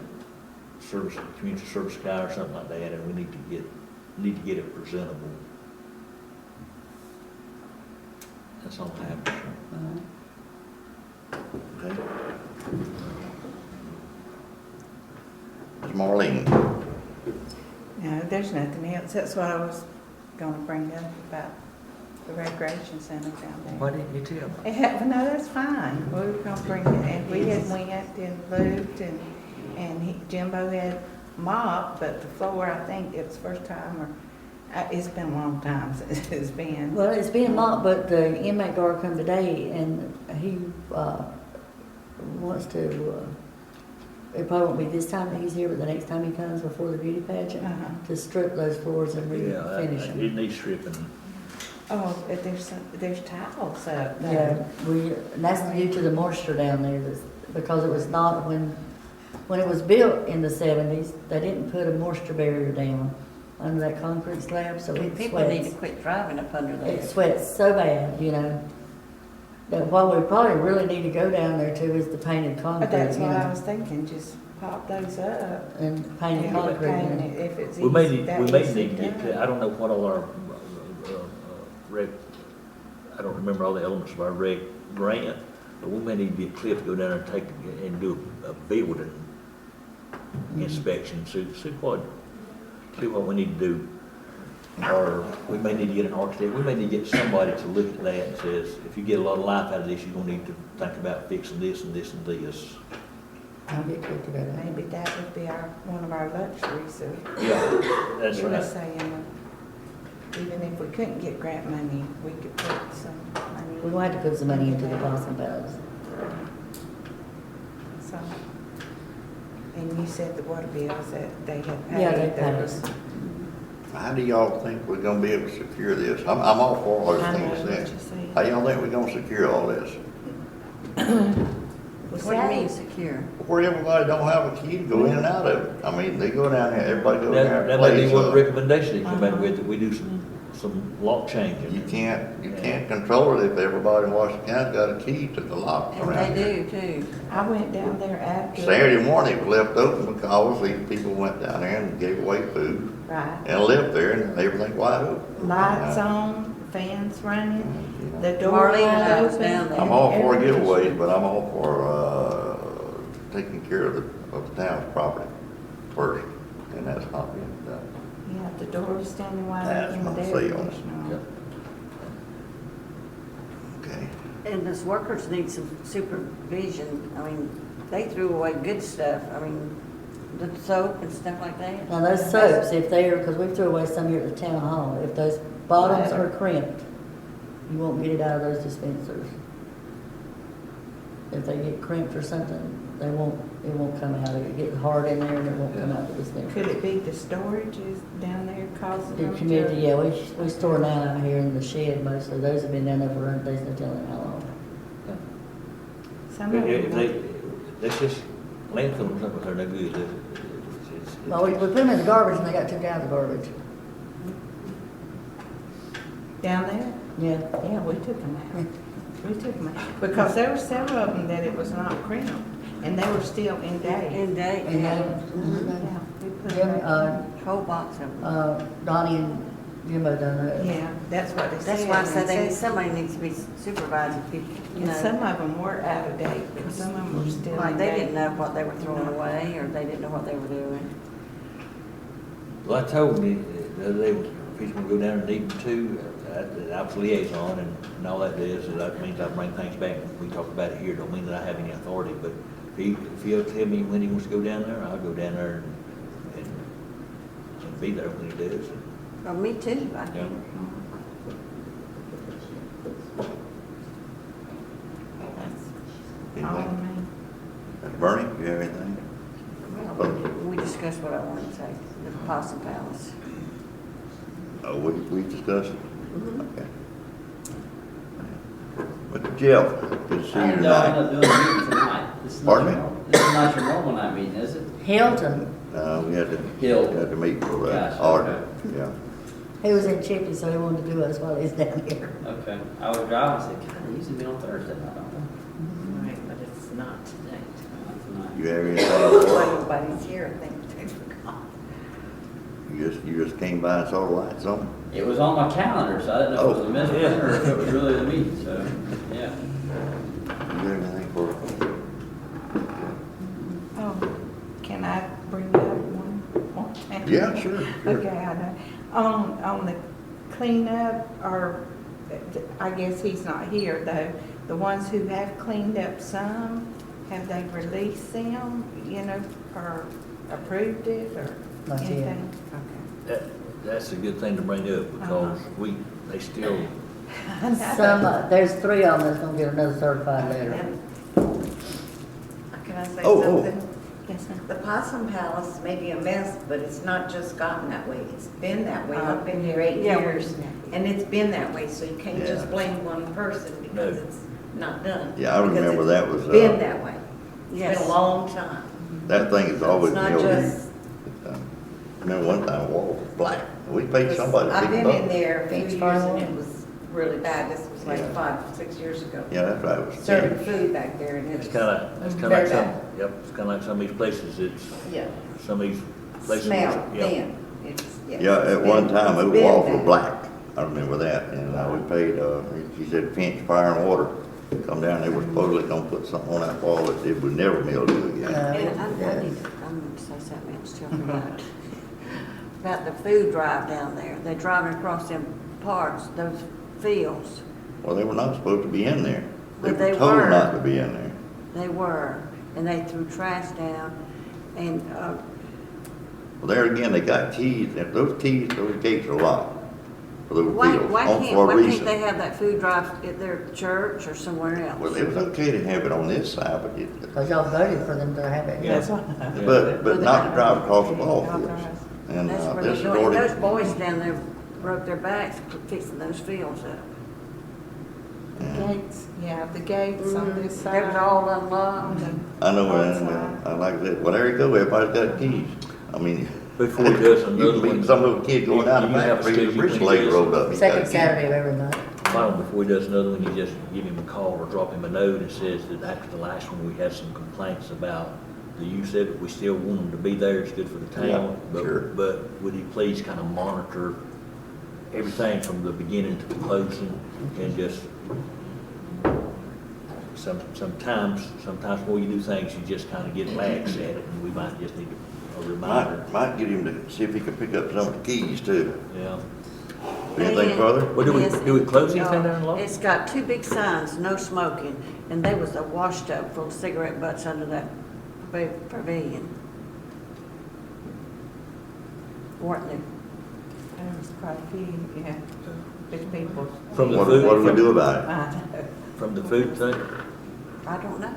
service, community service guy or something like that, and we need to get it presentable. That's all I have to say. Okay. Ms. Marlene? No, there's nothing else. That's what I was gonna bring up about the recreation center down there. Why didn't you tell me? Well, no, that's fine. We were gonna bring it, and we had went and looked, and Jimbo had mopped, but the floor, I think it's first time, or, it's been a long time since it's been. Well, it's being mocked, but the inmate guard come today, and he, wants to, it probably won't be this time that he's here, but the next time he comes before the beauty pageant, Uh-huh. to strip those floors and Yeah, refinish them. it needs stripping. Oh, but there's tiles up Yeah, there. and that's due to the moisture down there, because it was not, when it was built in the 70s, they didn't put a moisture barrier down under that concrete slab, so it People need to sweats. quit driving up under It there. sweats so bad, you know, that what we probably really need to go down there to is the painted concrete, But that's you what I know, was thinking, just pop those up. and painted And concrete, you paint know. it if it's We may easy, need, that we may easy need to get done. to, I don't know what all our, rec, I don't remember all the elements of our rec grant, but we may need to get Cliff to go down there and do a building inspection, see what we need to do. Or we may need to get an architect, we may need to get somebody to look at that and says, if you get a lot of life out of this, you're gonna need to think about fixing this and this and this. I'll get Cliff to go down there. Maybe that would be one of our luxuries of Yeah, that's right. saying, even if we couldn't get grant money, we could put some money. We're gonna have to put some money into the Blossom Palace. So, and you said the water bills that they had paid. Yeah, they there paid. was- How do y'all think we're gonna be able to secure this? I'm all for all those I know things what you you're said. saying. How y'all think we're gonna secure all this? What do you mean secure? Where everybody don't have a key to go in and out of it. I mean, they go down there, everybody goes down there That and may be plays. one recommendation you come back with, that we do some lock changing. You can't control it if everybody in Washington County's got a key to the locks And around they here. do too. I went down there after. Saturday morning it was left open because these people went down there and gave away food Right. and left there and everything wide open. Lights on, fans running, the door Marlene and I was open. down there. I'm all for Everything. giveaways, but I'm all for, taking care of the town's property first, and that's not being done. Yeah, the door was standing wide That's open. my the say air on it. conditioner on. Okay. And those workers need some supervision. I mean, they threw away good stuff. I mean, the soap and stuff like that. Now, those soaps, if they are, because we threw away some here at the town hall, if those bottoms are crimped, you won't get it out of those dispensers. If they get crimped or something, it won't come out. It gets hard in there and it won't come out the dispenser. Could it be the storage is down there causing The them community, to? yeah, we store them out here in the shed mostly. Those have been down there for, there's no telling how long. Some of If them, that's just landfill or something, they're no good. It's- Well, we put them in the garbage and they got took out of the garbage. down there? Yeah. Yeah, we took them out. We took them out. Because there were several of them that it was not crimped, and they were still in date. In date, And yeah. Yeah, we put Jim, them out. Whole box of them. Donnie and Jimbo done that. Yeah, that's what they said. That's why I said And somebody needs to be supervising people, you And some know. of them were out of date, but some of them were still Like in they date. didn't know what they were throwing away, or they didn't know what they were doing. Well, I told me the other day, if he's gonna go down and need them too, I was liaison, and all that is that means I bring things back. We talk about it here, don't mean that I have any authority, but if he'll tell me when he wants to go down there, I'll go down there and be there when he does. Well, me too, I Yeah. think. All of me. Bernie, you have anything? Well, we discussed what I wanted to say, the Possum Palace. Oh, we discussed it? Mhm. Okay. Mr. Jeff, good to see you Y'all end tonight. up doing a meeting tonight. This is not Pardon your me? normal- This is not your normal night meeting, is it? Hilton, We had Hilton. to meet for the Gotcha, order, yeah. he was in Chippy, so he wanted to do us while he's down here. Okay. I was driving and said, God, they usually be on Thursday night, don't Right, but it's not today. they? Not tonight. You have anything? Why nobody's here, I think they forgot. You just came by and saw the lights on? It was on my calendar, so I didn't know if it was a Oh. misprint or if it was really the meeting, so, yeah. You have anything for? Oh, can I bring up one more thing? Yeah, sure. Okay, I know. On the cleanup, or, I guess he's not here though, the ones who have cleaned up some, have they released them, or approved it, or Not yet. anything? That's a good thing to bring up, because they still, Okay. Some, there's 3 of them that's gonna get another certified letter. Can I say Oh, something? Yes, ma'am. The Possum Palace may be a mess, but it's not just gotten that way. It's been that way. I've been here 8 Yeah. years, and it's been that way, so you can't Yeah. just blame one person because No. it's not done. Yeah, I remember Because that was, it's been that way. It's Yes. been a long time. that thing has always It's been. not just, I remember one time the wall was black. We paid somebody to I've pick been it in up. there a few Thanks, years Brian. and it was really bad. This was like Yeah. 5, 6 years ago. Yeah, that's right, it was. Serving food back there and it's it's kinda very like some, bad. yep, it's kinda like some of these places, Yeah. some of these places. Smell, Yep. then. It's, Yeah, it's at one been- time, it's the been walls were bad. black. I remember that, and we paid, he said pinch fire and water. Come down, they were supposedly gonna put something on that wall that it would never be able to do again. And I'm going to say something else too about the food drive down there. They're driving across them parks, those fields. Well, they were not supposed to be in there. But They they were told were. not to be in there. They were, and they threw trash down, and, Well, there again, they got keys, and those keys, those gates are locked for those why fields, why for a can't reason. they have that food drive at their church or somewhere Well, else? it was okay to have it on this side, but Cause y'all voted for them to have it. Yeah. but not to drive across the ball fields. And That's what this they're is doing. Those already, boys down there broke their backs fixing those fields up. yeah. Gates, yeah, the gates on this side. They was all unlocked. I know, Outside. and I like that. Well, there you go, everybody's got keys. I mean, Before he does you another can one. meet some little kid going down the you have back, a street, schedule the bridge when he leg does- rolled up. he's got a Second key. Saturday of every month. Final, before he does another one, you just give him a call or drop him a note and says that after the last one, we had some complaints about the use of it. We still want them to be there, it's good for the town. Yeah, but- sure. But would he please kind of monitor everything from the beginning to the closing and just, sometimes before you do things, you just kind of get lax at it, and we might just need a reminder. Might get him to see if he can pick up some of the keys too. Yeah. Anything further? Well, do Yes, we close anything down low? It's got 2 big signs, no smoking, and there was a washtub full of cigarette butts under that big pavilion. Weren't there? There was quite a few, yeah, big people. From the What food, do we do about it? I know. from the food thing? I don't know.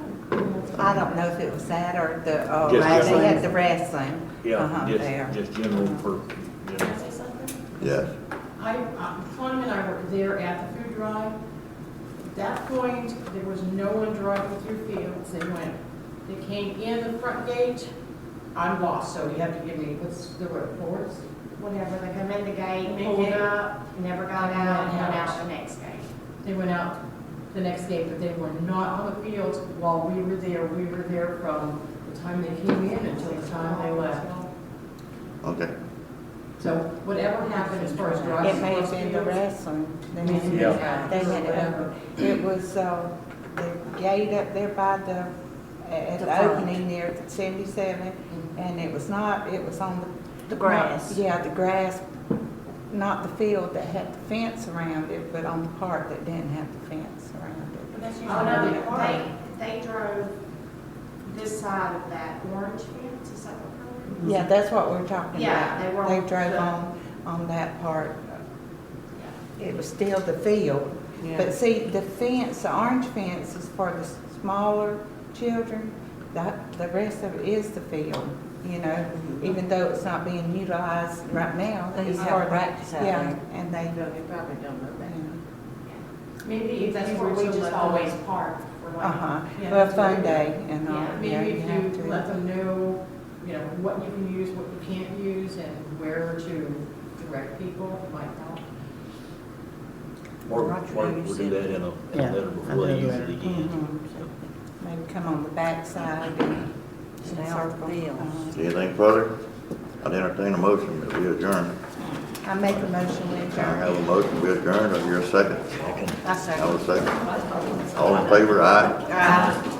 I don't know if it was that or the, Just they had wrestling. the wrestling. Yeah, There. just general for, Can I say something? Yes. Tony and I were there at the food drive. At that point, there was no one driving through fields. They came in the front gate. I'm lost, so you have to give me, what's the word, boards? Whatever, they come in the gate, Pulled pulled it. up, never got out, and went out the next gate. They went out the next gate, but they were not on the fields while we were there. We were there from the time they came in until the time they left. Okay. So whatever happened as far as driving It may have across been the fields. wrestling. They Maybe, had yeah. they had it open. It was, the gate up there by the, at The the front. opening there at 77, and it was not, it was on The grass. Yeah, the grass not the field that had the fence around it, but on the part that didn't have the fence around But it. that's usually Oh, not no, the part. they drove this side of that orange fence, is that what color? Yeah, that's what we're talking about. Yeah, they were They on drove the- on that part. It was still the field. Yeah. But see, the fence, the orange fence is for the smaller children. The rest of it is the field, you know, even though it's not being utilized right now. They it's have for the- practice out Yeah, there. and they, They probably don't know that. Maybe if That's you where were we to just let them- always park for like. uh-huh, Yeah, well, that's fun what- day and all, Yeah, yeah, Maybe you if have you to. let them know, you know, what you can use, what you can't use, and where to direct people, it might help. Or Roger, we'll you do said- that in a Yeah, letter before they I do use that. it again. Mhm. Maybe come on the backside and. Stay off the circle. field. Anything further? I'd entertain a motion that we adjourn. I make a motion we I adjourn. have a motion, we adjourn, I hear a second. I second. Have a second. All in favor, aye? Aye.